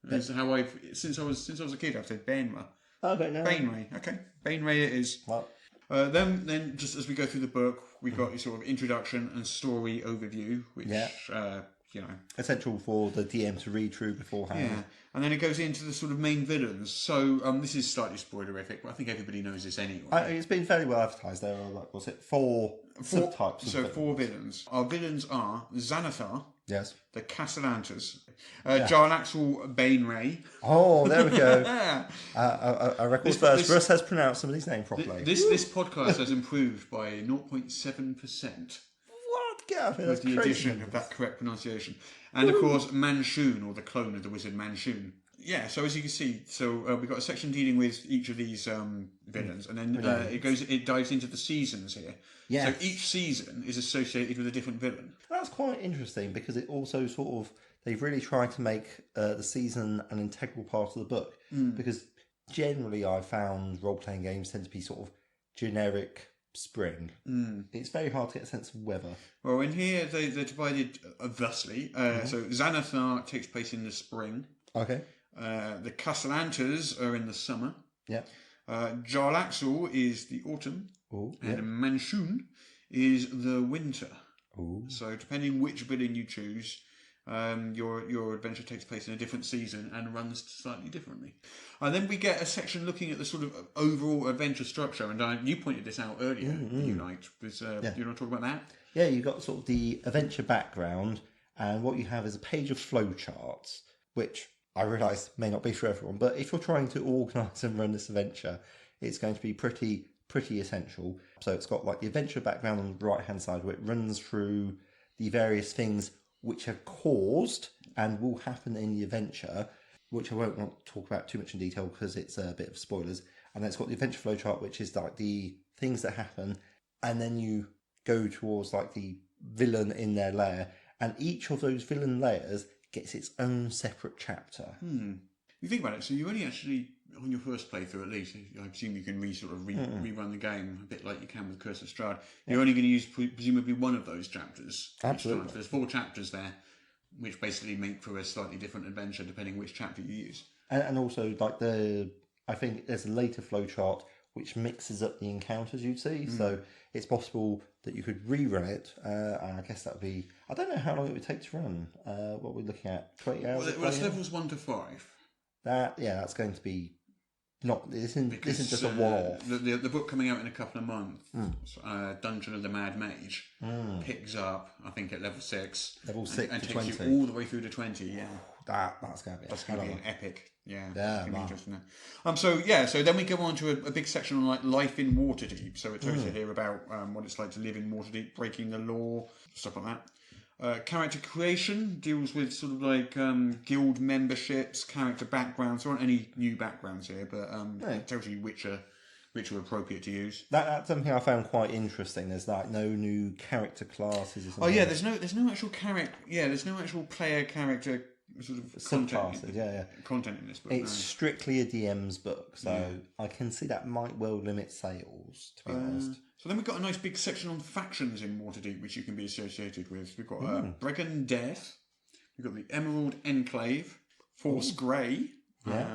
That's how since I was a kid I've said Benra. Okay, no. Bainray. Okay, Bainray it is. Well, then just as we go through the book, we've got your sort of introduction and story overview, which essential for the DM to read through beforehand. Yeah, and then it goes into the sort of main villains. So this is slightly spoilerific, but I think everybody knows this anyway. It's been fairly well advertised. There are like, what's it, four subtypes. So four villains. Our villains are Xanathar. Yes. The Castellantas. Jarlaxle Bainray. Oh, there we go. A record first. Russ has pronounced some of these names properly. This podcast has improved by 0.7%. What? Get out of here. With the addition of that correct pronunciation. And of course, Manshoon, or the clone of the wizard Manshoon. Yeah, so as you can see, we've got a section dealing with each of these villains, and then it dives into the seasons here. Yes. So each season is associated with a different villain. That's quite interesting because it also they've really tried to make the season an integral part of the book. Because generally I've found role-playing games tend to be sort of generic spring. It's very hard to get a sense of weather. Well, in here they're divided thusly. So Xanathar takes place in the spring. Okay. The Castellantas are in the summer. Yeah. Jarlaxle is the autumn. And Manshoon is the winter. Ooh. So depending which villain you choose, your adventure takes place in a different season and runs slightly differently. And then we get a section looking at the sort of overall adventure structure. And you pointed this out earlier. You liked. You want to talk about that? Yeah, you've got sort of the adventure background, and what you have is a page of flowcharts, which I realise may not be for everyone, but if you're trying to organise and run this adventure, it's going to be pretty essential. So it's got like the adventure background on the right hand side where it runs through the various things which have caused and will happen in the adventure, which I won't want to talk about too much in detail because it's a bit of spoilers. And then it's got the adventure flowchart, which is like the things that happen, and then you go towards like the villain in their lair, and each of those villain layers gets its own separate chapter. You think about it, so you only actually, on your first playthrough at least, I assume you can rerun the game a bit like you can with Curse of Strahd. You're only going to use presumably one of those chapters. Absolutely. So there's 4 chapters there, which basically make for a slightly different adventure depending which chapter you use. And also, like I think there's a later flowchart which mixes up the encounters you'd see. So it's possible that you could rerun it, and I guess that would be, I don't know how long it would take to run. What we're looking at, 20 hours? Well, it's levels 1 to 5. that's going to be not. This isn't just a one-off. The book coming out in a couple of months, Dungeon of the Mad Mage, picks up, I think, at level 6. Level 6 and to takes 20. you all the way through to 20. Yeah, That's going to be an epic. Yeah, wow. interesting. So then we go on to a big section on like life in Waterdeep. So it tells you here about what it's like to live in Waterdeep, breaking the law, stuff like that. Character creation deals with sort of like guild memberships, character backgrounds. There aren't any new backgrounds here, but it tells you which are appropriate to use. That's something I found quite interesting. There's like no new character classes. Or something. Oh yeah, there's no actual character. Yeah, there's no actual player character sort of content in this book. It's strictly a DM's book, so I can see that might well limit sales, to be honest. So then we've got a nice big section on factions in Waterdeep, which you can be associated with. We've got Bregan Death, we've got the Emerald Enclave, Force Grey,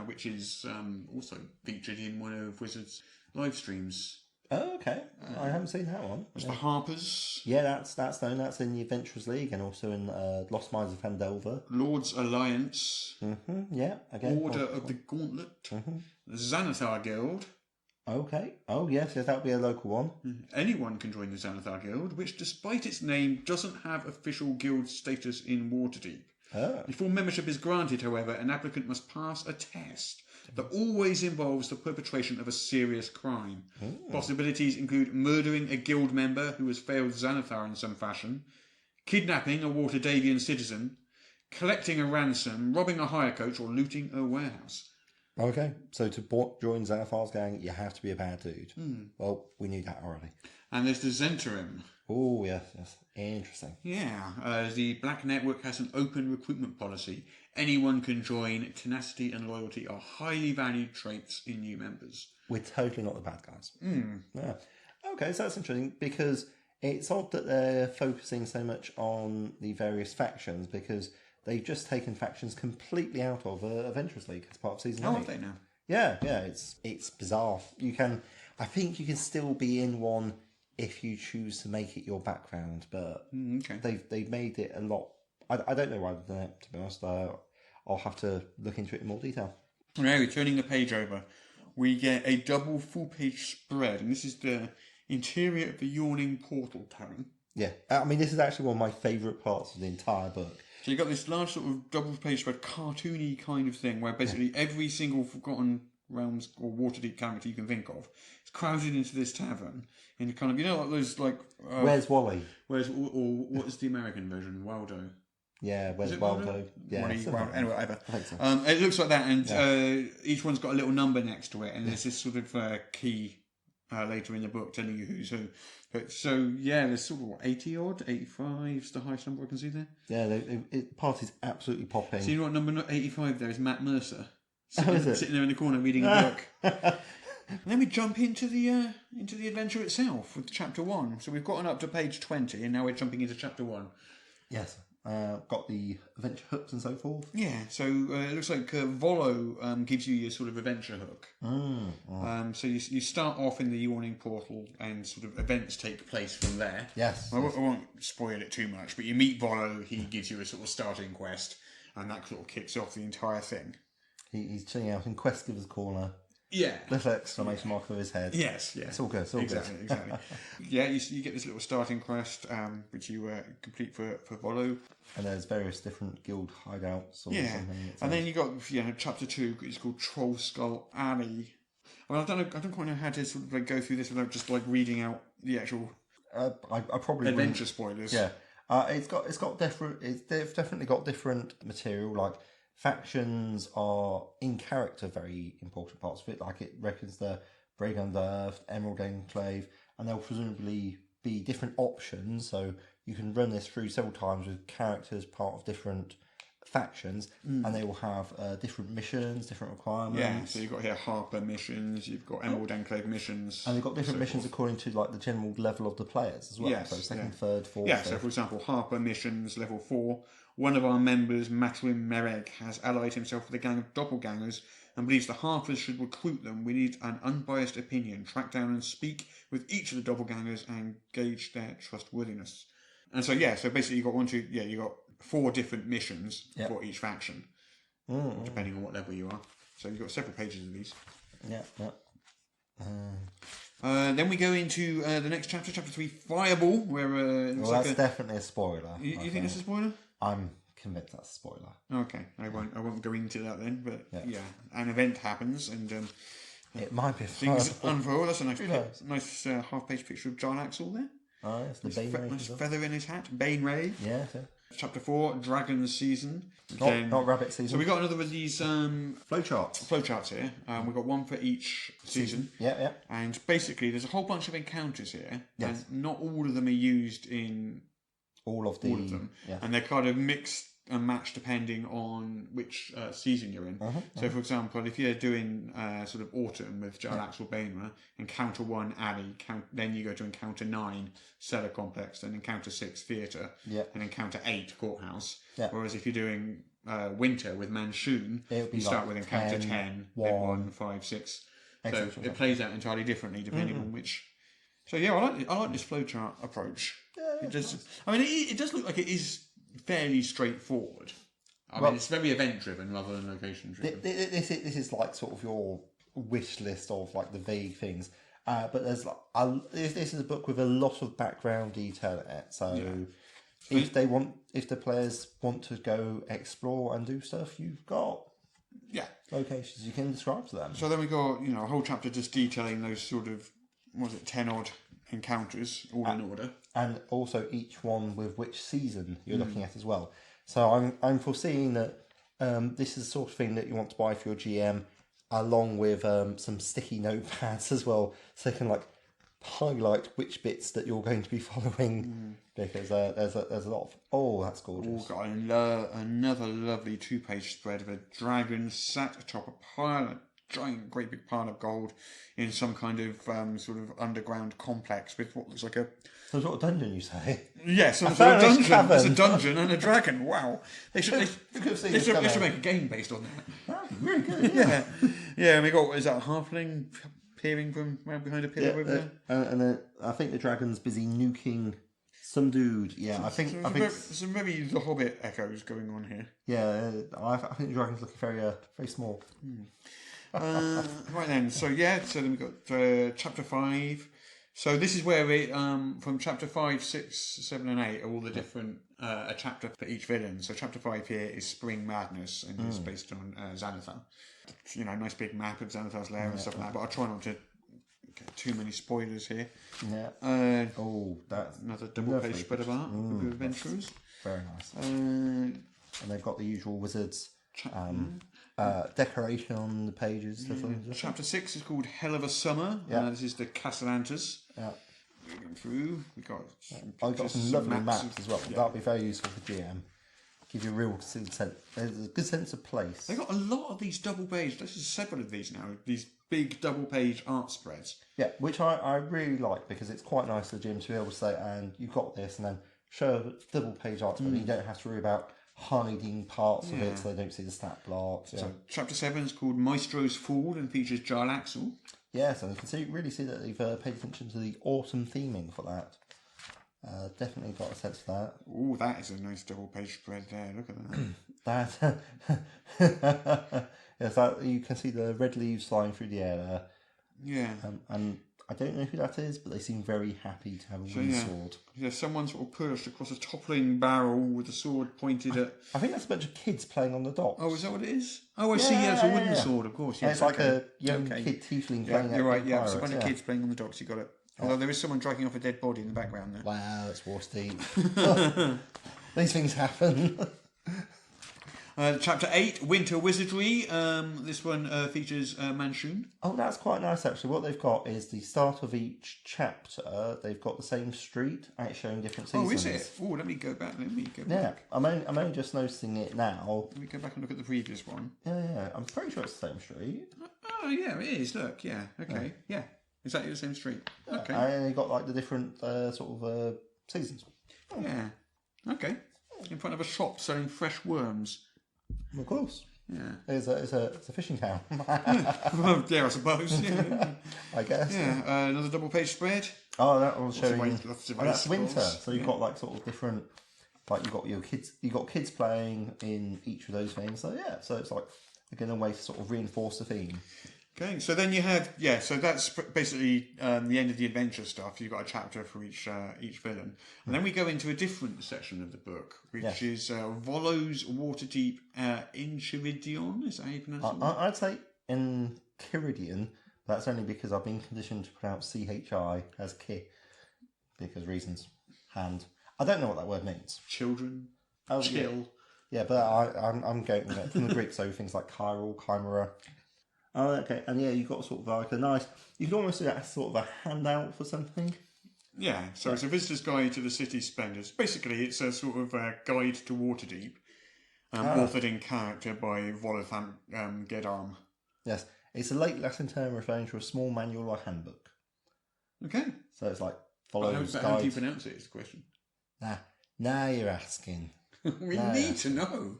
which is also featured in one of Wizards' live streams. Oh, okay. I haven't seen that one. There's the Harpers. Yeah, that's known. That's in the Adventurers League and also in Lost Mines of Fandelver. Lords Alliance. Yeah, again. Order of the Gauntlet. The Xanathar Guild. Okay. Oh, yes, that would be a local one. Anyone can join the Xanathar Guild, which, despite its name, doesn't have official guild status in Waterdeep. Before membership is granted, however, an applicant must pass a test that always involves the perpetration of a serious crime. Possibilities include murdering a guild member who has failed Xanathar in some fashion, kidnapping a Waterdavian citizen, collecting a ransom, robbing a hire coach, or looting a warehouse. Okay, so to join Xanathar's gang, you have to be a bad dude. Well, we knew that already. And there's the Zentarim. Oh, yes. Interesting. Yeah, the Black Network has an open recruitment policy. Anyone can join. Tenacity and loyalty are highly valued traits in new members. We're totally not the bad guys. Yeah. Okay, so that's interesting because it's odd that they're focusing so much on the various factions because they've just taken factions completely out of Adventurers League as part of Season 8. How are they now? Yeah, it's bizarre. I think you can still be in one if you choose to make it your background, but they've made it a lot. I don't know why they've done it, to be honest. I'll have to look into it in more detail. Now, turning the page over, we get a double full-page spread, and this is the interior of the Yawning Portal Tavern. Yeah, I mean, this is actually one of my favourite parts of the entire book. So you've got this large sort of double-page spread, cartoony kind of thing, where basically every single Forgotten Realms or Waterdeep character you can think of is crowded into this tavern in a kind of, like those, like... Where's Wally? Or what is the American version? Waldo? Yeah, where's Waldo? Yeah, anyway, whatever. I think so. It looks like that, and each one's got a little number next to it, and there's this sort of key later in the book telling you who's who. But there's sort of 80 odd, 85 is the highest number I can see there. Yeah, the party's absolutely popping. So you know what number 85 there is? Matt Mercer. Is it? Sitting there in the corner reading a book. And then we jump into the adventure itself with chapter 1. So we've gotten up to page 20, and now we're jumping into chapter 1. Yes. Got the adventure hooks and so forth. Yeah, so it looks like Volo gives you your sort of adventure hook. So you start off in the Yawning Portal and sort of events take place from there. Yes. I won't spoil it too much, but you meet Volo, he gives you a sort of starting quest, and that sort of kicks off the entire thing. He's chilling out in Quest Giver's Corner. Yeah. Little exclamation mark over his head. Yes, It's all good, exactly. Yeah, you get this little starting quest, which you complete for Volo. And there's various different guild hideouts or something. And then you got chapter 2, it's called Troll Skull Alley. I mean, I don't quite know how to sort of like go through this without just like reading out the actual I probably adventure spoilers. Yeah. They've definitely got different material. Like factions are in character very important parts of it. Like it reckons the Bregan Death, Emerald Enclave, and there'll presumably be different options. So you can run this through several times with characters part of different factions, and they will have different missions, different requirements. Yeah, so you've got here Harper missions, you've got Emerald Enclave missions. And they've got different missions according to like the general level of the players as well. Yes, so second, third, fourth. Yeah, so for example, Harper missions level 4. One of our members, Matwin Mereg, has allied himself with a gang of doppelgangers and believes the Harpers should recruit them. We need an unbiased opinion. Track down and speak with each of the doppelgangers and gauge their trustworthiness. And so basically you got 4 different missions for each faction, depending on what level you are. So you've got several pages of these. Yeah. Then we go into the next chapter, chapter 3, Fireball, where that's definitely a spoiler. You think that's a spoiler? I'm convinced that's a spoiler. Okay, I won't go into that then. But yeah, an event happens and it might be things unfold. That's a nice half-page picture of John Axel there. Oh, yes, the Bane Ray. Nice feather in his hat, Bane Ray. Yeah. Chapter 4, Dragon Season. Not Rabbit Season. So we got another of these flowcharts here. We've got one for each season. Yeah. And basically, there's a whole bunch of encounters here. Yes. And not all of them are used in all of them. Yeah. And they're kind of mixed and matched depending on which season you're in. So, for example, if you're doing sort of autumn with Jarl Axel Bainra, encounter 1 alley, then you go to encounter 9 cellar complex, then encounter 6 theatre, and encounter 8 courthouse. Yeah. Whereas if you're doing winter with Manshoon, you start with encounter 10, 1, 5, 6. So it plays out entirely differently depending on which. So yeah, I like this flowchart approach. Yeah, it does. I mean, it does look like it is fairly straightforward. I mean, it's very event driven rather than location driven. This is like sort of your wish list of like the vague things. But there's like this is a book with a lot of background detail in it. So if the players want to go explore and do stuff, you've got locations you can describe to them. So then we got a whole chapter just detailing those sort of 10 odd encounters all in order, and also each one with which season you're looking at as well. So I'm foreseeing that this is the sort of thing that you want to buy for your GM, along with some sticky notepads as well, so they can like highlight which bits that you're going to be following, because there's a lot of that's gorgeous. Got another lovely 2-page spread of a dragon sat atop a pile, giant, great big pile of gold in some kind of sort of underground complex with what looks like some sort of dungeon, you say? Yes, some sort of dungeon. There's a dungeon and a dragon. Wow, they should make a game based on that. That'd be really good. Yeah. And we got is that a halfling peering from right behind a pillar over there? And then I think the dragon's busy nuking some dude. Yeah, I think some very The Hobbit echoes going on here. Yeah, I think the dragon's looking very small. Right then, so then we've got chapter 5. So this is where we, from chapter 5, 6, 7 and 8 are all the different, a chapter for each villain. So chapter 5 here is Spring Madness and is based on Xanathar. Nice big map of Xanathar's lair and stuff like that, but I'll try not to get too many spoilers here. Yeah. That's another double-page spread of art with adventurers. Very nice. And they've got the usual wizards. Decoration on the pages. Chapter 6 is called Hell of a Summer. This is the Castellantas. Moving through, I've got some lovely maps as well. That'll be very useful for GM. Give you a real sense. There's a good sense of place. They've got a lot of these double page. This is several of these now. These big double page art spreads. Yeah, which I really like, because it's quite nice for Jim to be able to say, and you've got this, and then show a double page art spread. You don't have to worry about hiding parts of it so they don't see the stat blocks. So chapter 7 is called Maestro's Fall and features Jarl Axel. Yes, and you can really see that they've paid attention to the autumn theming for that. Definitely got a sense of that. Oh, that is a nice double page spread there. Look at that. Yes, you can see the red leaves flying through the air there. Yeah. And I don't know who that is, but they seem very happy to have a wooden sword. Yeah, someone sort of pushed across a toppling barrel with the sword pointed at... I think that's a bunch of kids playing on the docks. Oh, is that what it is? Oh, I see, it's a wooden sword, of course. Yes, it's like a young kid tiefling playing you're right, it's a bunch of kids playing on the docks, you got it. Although there is someone dragging off a dead body in the background there. Wow, it's Waterdeep. These things happen. Chapter 8, Winter Wizardry. This one features Manshoon. Oh, that's quite nice, actually. What they've got is the start of each chapter. They've got the same street, and it's showing different seasons. Oh, is it? Oh, let me go back. Yeah, I'm only just noticing it now. Let me go back and look at the previous one. Yeah. I'm pretty sure it's the same street. Oh, yeah, it is. Look, yeah. Okay, yeah. Exactly the same street. Yeah. Okay. And you've got like the different sort of seasons. Oh. Yeah. Okay. In front of a shop selling fresh worms. Of course. Yeah. It's a fishing town. Well, yeah, I suppose. Yeah. I guess. Yeah. Another double page spread. Oh, that was showing. That's winter. So you've got like sort of different. Like you've got kids playing in each of those things. So yeah. So it's like again, a way to sort of reinforce the theme. Okay, so then you have so that's basically the end of the adventure stuff. You've got a chapter for each villain, and then we go into a different section of the book, which is Volo's Waterdeep Enchiridion. Is that how you pronounce it? I'd say Enchiridion. That's only because I've been conditioned to pronounce CHI as ki, because reasons. Hand. I don't know what that word means. Children. Oh, chill. Yeah, but I'm going with it from the Greek, so things like chiral, chimera. Oh, okay. And you've got sort of like a nice... You can almost do that as sort of a handout for something. Yeah, so it's a visitor's guide to the city's splendours. Basically, it's a sort of a guide to Waterdeep, authored in character by Volotham Gedarm. Yes, it's a late Latin term referring to a small manual or handbook. Okay. So it's like follows How do you pronounce it is the question. Now you're asking. We need to know.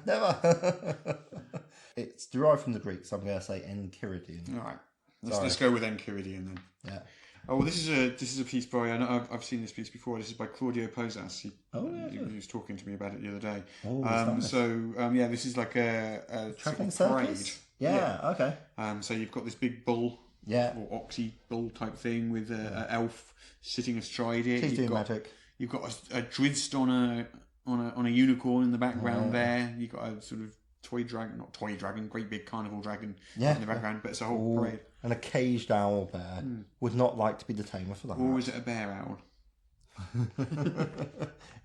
Never. It's derived from the Greek, so I'm going to say Enchiridion. All right. Let's go with Enchiridion then. Yeah. Oh, well, this is a piece by... I know I've seen this piece before. This is by Claudio Posas. He was talking to me about it the other day. Oh, nice. So, this is like a travelling sort of parade. circus? Yeah, okay. So you've got this big bull, or oxy bull type thing with an elf sitting astride it. Please do magic. You've got a Drizzt on a unicorn in the background there. You've got a sort of not toy dragon, great big carnival dragon in the background, but it's a whole parade. And a caged owl bear. Would not like to be the tamer for that. Or is it a bear owl?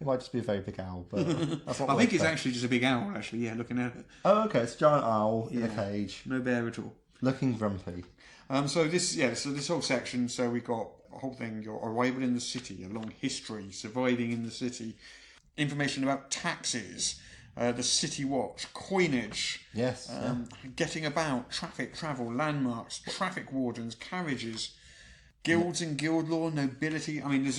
It might just be a very big owl, but that's not I think it's actually just a big owl, actually, looking at it. Oh, okay, it's a giant owl in a cage. No bear at all. Looking grumpy. So this whole section, so we got a whole thing, your arrival in the city, a long history, surviving in the city, information about taxes, the city watch, coinage, getting about, traffic, travel, landmarks, traffic wardens, carriages, guilds and guild law, nobility. I mean, it's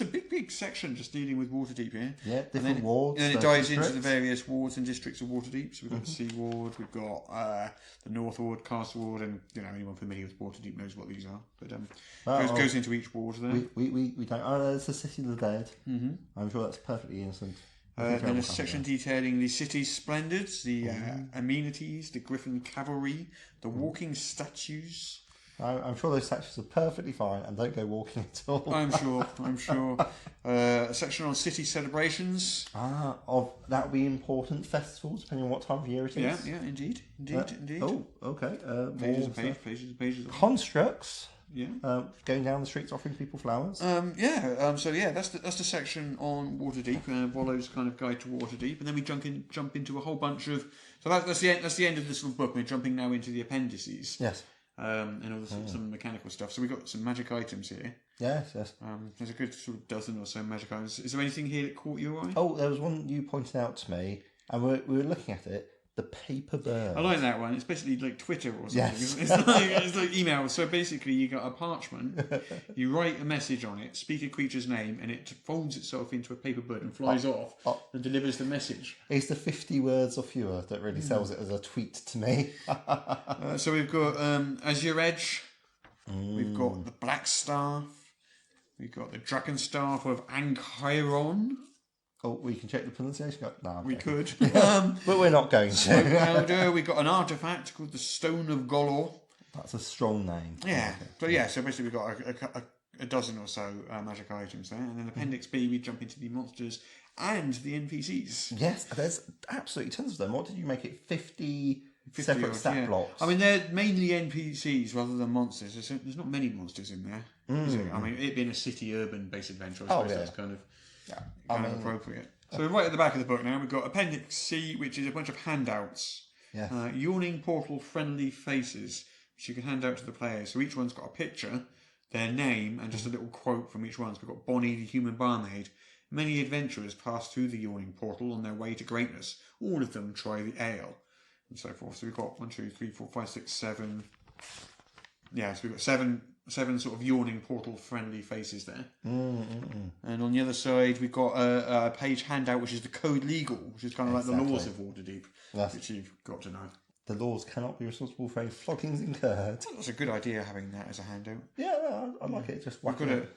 a big section just dealing with Waterdeep here. Yeah, different wards. And then it dives into the various wards and districts of Waterdeep. So we've got the Sea Ward, we've got the North Ward, Castle Ward, and anyone familiar with Waterdeep knows what these are. But goes into each ward there. We don't. Oh, it's the City of the Dead. Mm-hmm. I'm sure that's perfectly innocent. Then a section detailing the city's splendours, the amenities, the Griffin cavalry, the walking statues. I'm sure those statues are perfectly fine and don't go walking at all. I'm sure. A section on city celebrations. That would be important festivals, depending on what time of year it is. Yeah, indeed. Oh, okay. Pages. Constructs. Yeah. Going down the streets offering people flowers. That's the section on Waterdeep, Volo's kind of guide to Waterdeep, and then we jump into a whole bunch of. So that's the end of this little book. We're jumping now into the appendices. Yes. And all some mechanical stuff. So we've got some magic items here. Yes. There's a good sort of dozen or so magic items. Is there anything here that caught your eye? Oh, there was one you pointed out to me, and we were looking at it. The paper bird. I like that one. It's basically like Twitter or something. Yes. It's like email. So basically, you got a parchment. You write a message on it, speak a creature's name, and it folds itself into a paper bird and flies off and delivers the message. It's the 50 words or fewer that really sells it as a tweet to me. So we've got Azure Edge. We've got the Black Staff. We've got the Dragon Staff of Anchiron. Oh, we can check the pronunciation. No, we could. But we're not going to. Smoke powder. We've got an artifact called the Stone of Golor. That's a strong name. Yeah. So basically we've got a dozen or so magic items there. And then Appendix B, we jump into the monsters and the NPCs. Yes, there's absolutely tons of them. What did you make it? 50 separate stat blocks? I mean, they're mainly NPCs rather than monsters. There's not many monsters in there. Is it? I mean, it being a city-urban-based adventure, I suppose that's kind of... appropriate. So right at the back of the book now, we've got Appendix C, which is a bunch of handouts. Yes. Yawning portal friendly faces, which you can hand out to the players. So each one's got a picture, their name, and just a little quote from each one. So we've got Bonnie, the human barmaid. Many adventurers pass through the yawning portal on their way to greatness. All of them try the ale, and so forth. So we've got 1, 2, 3, 4, 5, 6, 7. Yeah, so we've got seven sort of yawning portal friendly faces there. And on the other side we've got a page handout which is the Code Legal, which is kind of like the laws of Waterdeep, which you've got to know. The laws cannot be responsible for any floggings incurred. That's a good idea, having that as a handout. Yeah, no, I like it. Just We've whack got it.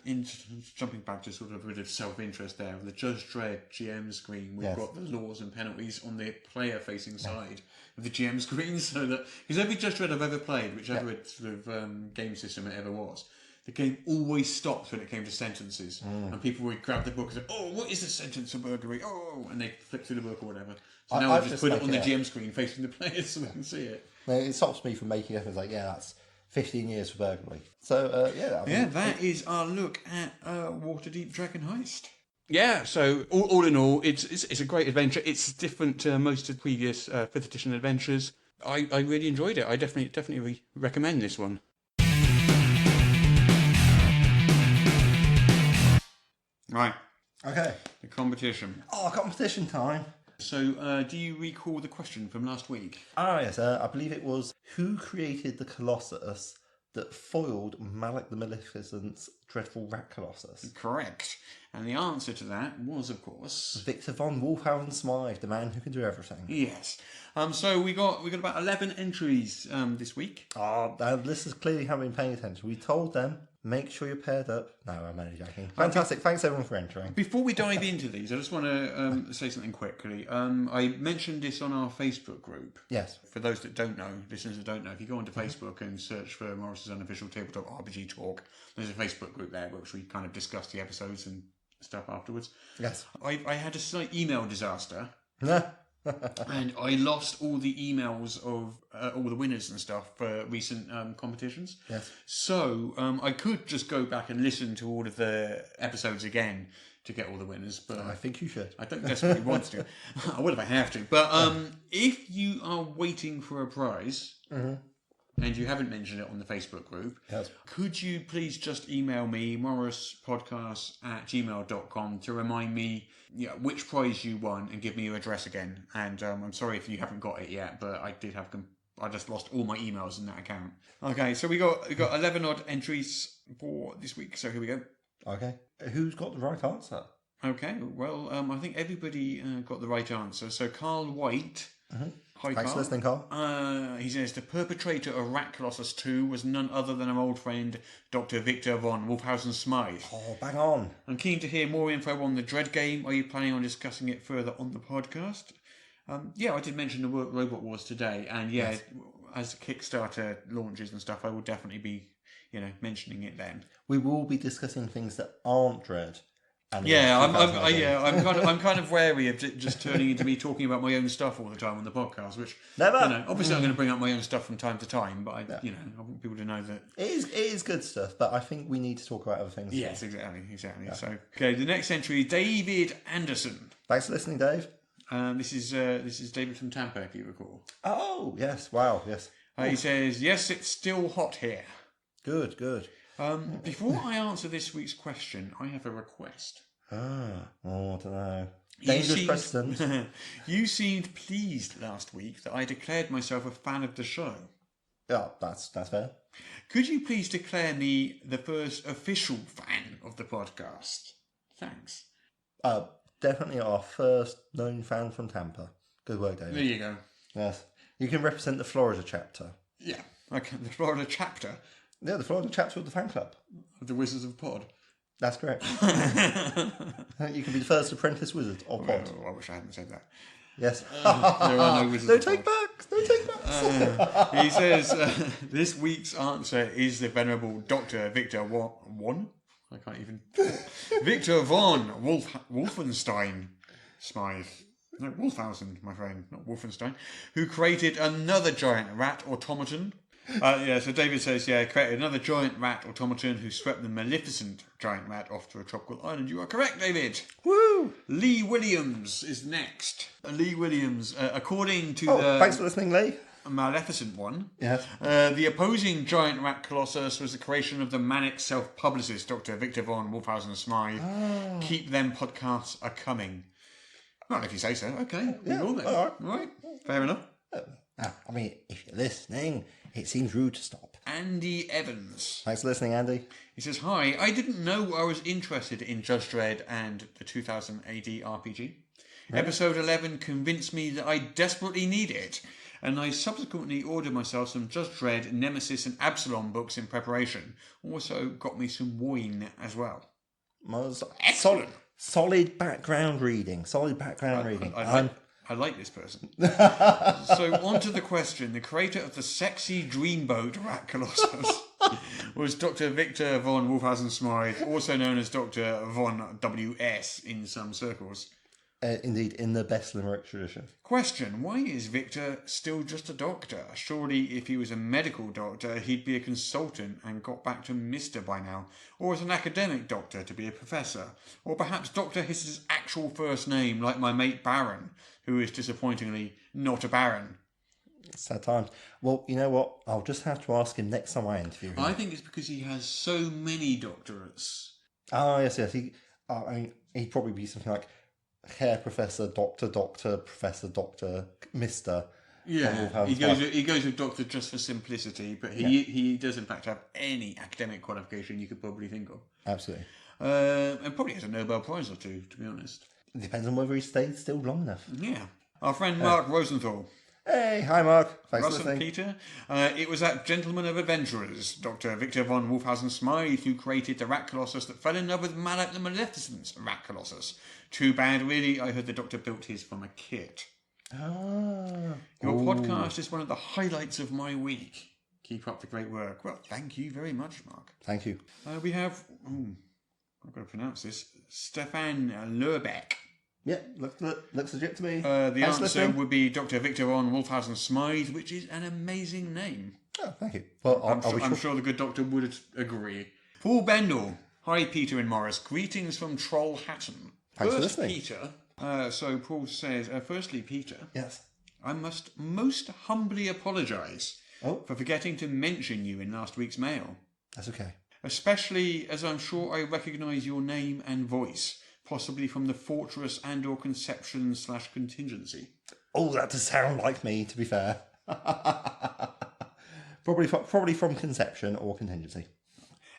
jumping back to sort of a bit of self-interest there. The Judge Dredd GM screen, we've got the laws and penalties on the player-facing side of the GM screen, so that because every Judge Dredd I've ever played, whichever sort of game system it ever was, the game always stopped when it came to sentences, and people would grab the book and say, "Oh, what is the sentence of burglary?" Oh, and they flick through the book or whatever. So now I just put it on the GM screen facing the players so they can see it. No, it stops me from making up. It's like, yeah, that's 15 years for burglary. So, That is our look at Waterdeep Dragon Heist. Yeah, so all in all, it's a great adventure. It's different to most of the previous 5th edition adventures. I really enjoyed it. I definitely recommend this one. Right. Okay. The competition. Oh, competition time. So, do you recall the question from last week? Yes. I believe it was, who created the Colossus that foiled Malak the Maleficent's dreadful rat Colossus? Correct. And the answer to that was, of course, Victor von Wolfhausen Smythe, the man who can do everything. yes. So we got about 11 entries this week. The listeners clearly haven't been paying attention. We told them, make sure you're paired up. No, I'm only joking. Fantastic. Thanks everyone for entering. Before we dive into these, I just want to say something quickly. I mentioned this on our Facebook group. Yes. For those that don't know, listeners that don't know, if you go onto Facebook and search for Morris's Unofficial Tabletop RPG Talk, there's a Facebook group there which we kind of discuss the episodes and stuff afterwards. Yes. I had a slight email disaster. And I lost all the emails of all the winners and stuff for recent competitions. Yes. So I could just go back and listen to all of the episodes again to get all the winners, but I think you should. I don't desperately want to. I would if I have to. But if you are waiting for a prize and you haven't mentioned it on the Facebook group, could you please just email me, morrispodcast@gmail.com, to remind me which prize you won and give me your address again. And I'm sorry if you haven't got it yet, but I did have I just lost all my emails in that account. Okay, so we got 11 odd entries for this week. So here we go. Okay. Who's got the right answer? Okay, well, I think everybody got the right answer. So Carl White. Hi, Thanks Carl. for listening, Carl. He says the perpetrator of Rat Colossus 2 was none other than our old friend Dr. Victor von Wolfhausen Smythe. Oh, bang on. I'm keen to hear more info on the Dread game. Are you planning on discussing it further on the podcast? I did mention the Robot Wars today, and as Kickstarter launches and stuff, I will definitely be, mentioning it then. We will be discussing things that aren't Dread. I'm kind of wary of just turning into me talking about my own stuff all the time on the podcast. Which never. Obviously, I'm going to bring up my own stuff from time to time, but I want people to know that it is good stuff. But I think we need to talk about other things. Yes, exactly. Yeah. So, okay, the next entry, David Anderson. Thanks for listening, Dave. This is David from Tampa, if you recall. Oh yes, wow, yes. He says, "Yes, it's still hot here." Good. Before I answer this week's question, I have a request. I don't know. Dangerous precedent. You seemed pleased last week that I declared myself a fan of the show. Yeah, that's fair. Could you please declare me the first official fan of the podcast? Thanks. Definitely our first known fan from Tampa. Good work, David. There you go. Yes. You can represent the Florida chapter. Yeah, okay. The Florida chapter. Yeah, the Florida chapter of the fan club. Of the Wizards of Pod. That's correct. You can be the first apprentice wizard of Pod. I wish I hadn't said that. Yes. There are no Wizards No of take Pod. backs. No take backs. He says, this week's answer is the venerable Dr. Victor Von? I can't even... Victor von Wolfenstein Smythe. No, Wolfhausen, my friend, not Wolfenstein. Who created another giant rat automaton. So David says, created another giant rat automaton who swept the Maleficent giant rat off to a tropical island. You are correct, David. Woo! Lee Williams is next. Lee Williams, according to thanks for listening, Lee. Maleficent one. Yes. The opposing giant rat colossus was the creation of the manic self-publicist Dr. Victor von Wolfhausen Smythe. Keep them podcasts a coming. Well, if you say so. Okay. Yeah, All right. Fair enough. I mean, if you're listening, it seems rude to stop. Andy Evans. Thanks for listening, Andy. He says, "Hi, I didn't know I was interested in Judge Dredd and the 2000 AD RPG. Episode 11 convinced me that I desperately need it. and I subsequently ordered myself some Judge Dredd, Nemesis and Absalom books in preparation. Also got me some wine as well. Excellent. Solid background reading. I like this person. So on to the question. The creator of the sexy dreamboat Rat Colossus was Dr. Victor von Wolfhausen-Smythe, also known as Dr. von W.S. in some circles. Indeed, in the best limerick tradition. Question. Why is Victor still just a doctor? Surely if he was a medical doctor, he'd be a consultant and got back to Mr. by now. Or as an academic doctor to be a professor. Or perhaps Doctor is his actual first name, like my mate Baron, who is disappointingly not a Baron. Sad times. Well, you know what? I'll just have to ask him next time I interview him. I think it's because he has so many doctorates. Oh, yes. He'd probably be something like Hair Professor, Doctor, Professor, Doctor, Mister. Yeah, he goes with Doctor just for simplicity, but he does in fact have any academic qualification you could probably think of. Absolutely. And probably has a Nobel Prize or two, to be honest. It depends on whether he stays still long enough. Yeah. Our friend Mark Rosenthal. Hey, hi Mark. Thanks Russ for listening. and Peter. It was that gentleman of adventurers, Dr. Victor von Wolfhausen-Smythe, who created the Rat Colossus that fell in love with Malak the Maleficent's Rat Colossus. Too bad, really. I heard the Doctor built his from a kit. Your podcast is one of the highlights of my week. Keep up the great work. Well, thank you very much, Mark. Thank you. We have, I've got to pronounce this, Stefan Lerbeck. Yeah, looks legit to me. The answer would be Dr. Victor von Wolfhausen-Smythe, which is an amazing name. Oh, thank you. Well, I'm sure the good doctor would agree. Paul Bendel. Hi, Peter and Morris. Greetings from Troll Hatton. Thanks for listening. Peter. So Paul says, firstly, Peter. Yes. I must most humbly apologise for forgetting to mention you in last week's mail. That's okay. Especially as I'm sure I recognise your name and voice, possibly from the Fortress and or Conception/Contingency. Oh, that does sound like me, to be fair. Probably from Conception or Contingency.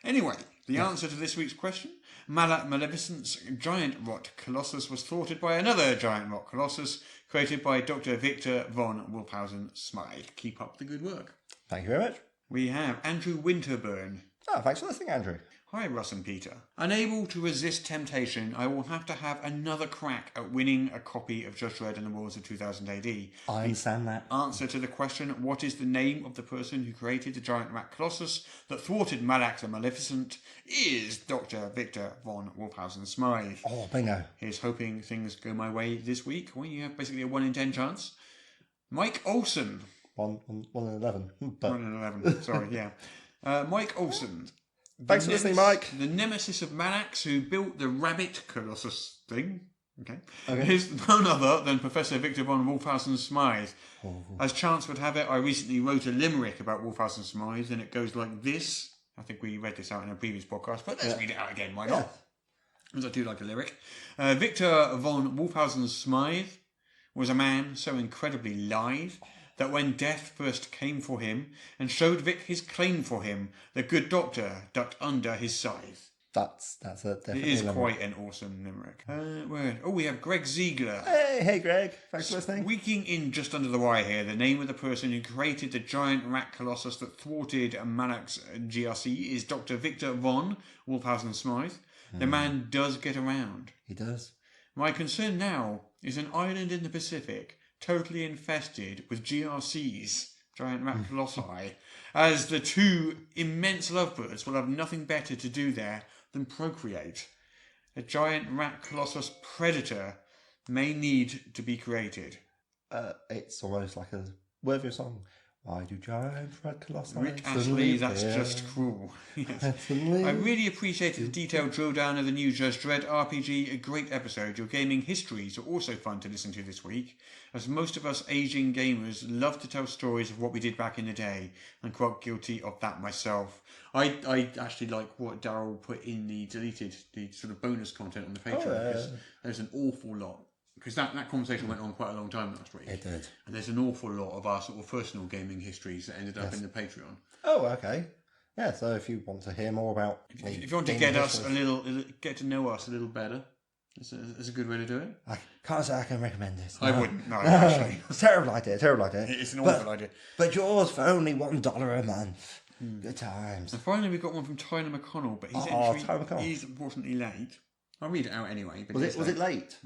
Anyway, the answer to this week's question, Malach Maleficent's giant rock colossus was thwarted by another giant rock colossus created by Dr. Victor von Wolfhausen-Smythe. Keep up the good work. Thank you very much. We have Andrew Winterburn. Oh, thanks for listening, Andrew. Hi, Russ and Peter. Unable to resist temptation, I will have to have another crack at winning a copy of Judge Dredd and the Wars of 2000 AD. I understand that. Answer to the question, what is the name of the person who created the giant rat colossus that thwarted Malak the Maleficent, is Dr. Victor von Wolfhausen-Smythe. Oh, bingo. Here's hoping things go my way this week. Well, you have basically a 1 in 10 chance. Mike Olsen. 1 in 11. But... 1 in 11, sorry, yeah. Mike Olsen. Thanks for listening, Mike. The nemesis of Manax, who built the rabbit colossus thing, is none other than Professor Victor von Wolfhausen-Smythe. As chance would have it, I recently wrote a limerick about Wolfhausen-Smythe, and it goes like this. I think we read this out in a previous podcast, but let's read it out again, why not? Because I do like a lyric. Victor von Wolfhausen-Smythe was a man so incredibly lithe that when death first came for him and showed Vic his claim for him, the good doctor ducked under his scythe. That's a definitely. It is quite an awesome limerick. We have Greg Ziegler. Hey, Greg. Thanks for listening. Squeaking in just under the wire here, the name of the person who created the giant rat colossus that thwarted Malak's GRC is Dr. Victor von Wolfhausen-Smythe. The man does get around. He does. My concern now is an island in the Pacific totally infested with GRCs, giant rat colossi, as the two immense lovebirds will have nothing better to do there than procreate. A giant rat colossus predator may need to be created. It's almost like a worthy song. Why do giant rat colossi? Rick Astley, that's just cruel. Yes. I really appreciated the detailed drill down of the new Judge Dredd RPG, a great episode. Your gaming histories are also fun to listen to this week, as most of us aging gamers love to tell stories of what we did back in the day. I'm quite guilty of that myself. I actually like what Daryl put in the sort of bonus content on the Patreon, because there's an awful lot. Because that conversation went on quite a long time last week. It did. And there's an awful lot of our sort of personal gaming histories that ended up in the Patreon. Oh, okay. Yeah, so if you want to hear more about... If you want to get to know us a little better, It's a good way to do it. I can't say I can recommend this. I wouldn't, no, actually. It's a terrible idea, It's an awful idea. But yours for only $1 a month. Good times. And finally, we got one from Tyler McConnell, but his Tyler entry McConnell. is unfortunately late. I'll read it out anyway. But Was it late?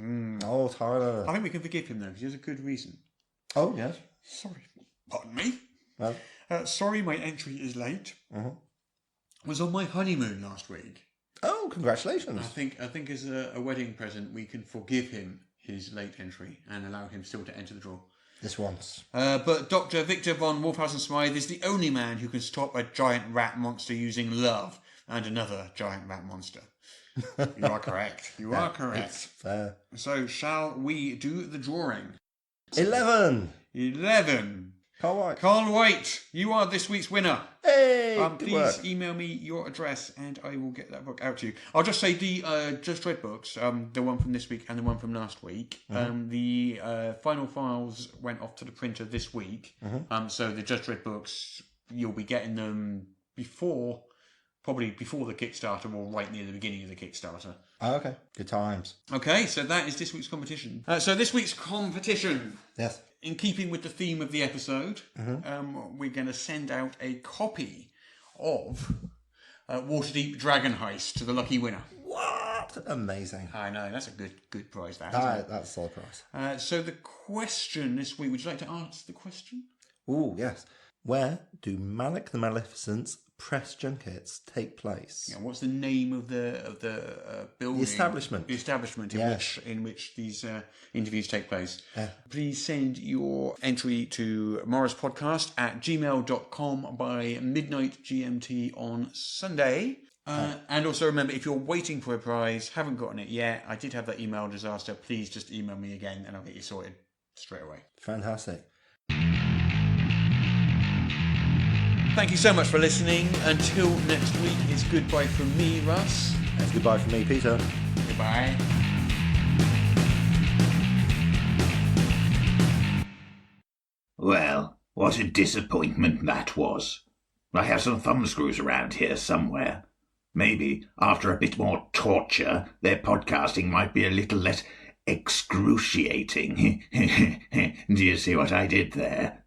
Oh, Tyler. I think we can forgive him though, because he has a good reason. Oh, yes. Sorry, pardon me. Well, Sorry, my entry is late. uh-huh. Was on my honeymoon last week. Oh, congratulations. I think as a wedding present, we can forgive him his late entry and allow him still to enter the draw. This once. But Dr. Victor von Wolfhausen-Smythe is the only man who can stop a giant rat monster using love and another giant rat monster. You are correct. You are correct. It's fair. So, shall we do the drawing? 11. 11. Can't wait. Can't wait. You are this week's winner. Hey, good Please work. email me your address and I will get that book out to you. I'll just say the Just Read books, the one from this week and the one from last week. The final files went off to the printer this week. So the Just Read books, you'll be getting them probably before the Kickstarter or right near the beginning of the Kickstarter. Oh, okay. Good times. Okay, so that is this week's competition. So this week's competition, Yes. in keeping with the theme of the episode, we're going to send out a copy of Waterdeep Dragon Heist to the lucky winner. What? Amazing. I know, that's a good prize, that. That's a solid price. So the question this week, would you like to answer the question? Oh, yes. Where do Malek the Maleficent's press junkets take place? Yeah, what's the name of the building? The establishment. The establishment in which these interviews take place. Yeah. Please send your entry to morruspodcast@gmail.com by midnight GMT on Sunday. And also remember, if you're waiting for a prize, haven't gotten it yet, I did have that email disaster, please just email me again and I'll get you sorted straight away. Fantastic. Thank you so much for listening. Until next week, it's goodbye from me, Russ. That's goodbye from me, Peter. Goodbye. Well, what a disappointment that was. I have some thumbscrews around here somewhere. Maybe, after a bit more torture, their podcasting might be a little less excruciating. Do you see what I did there?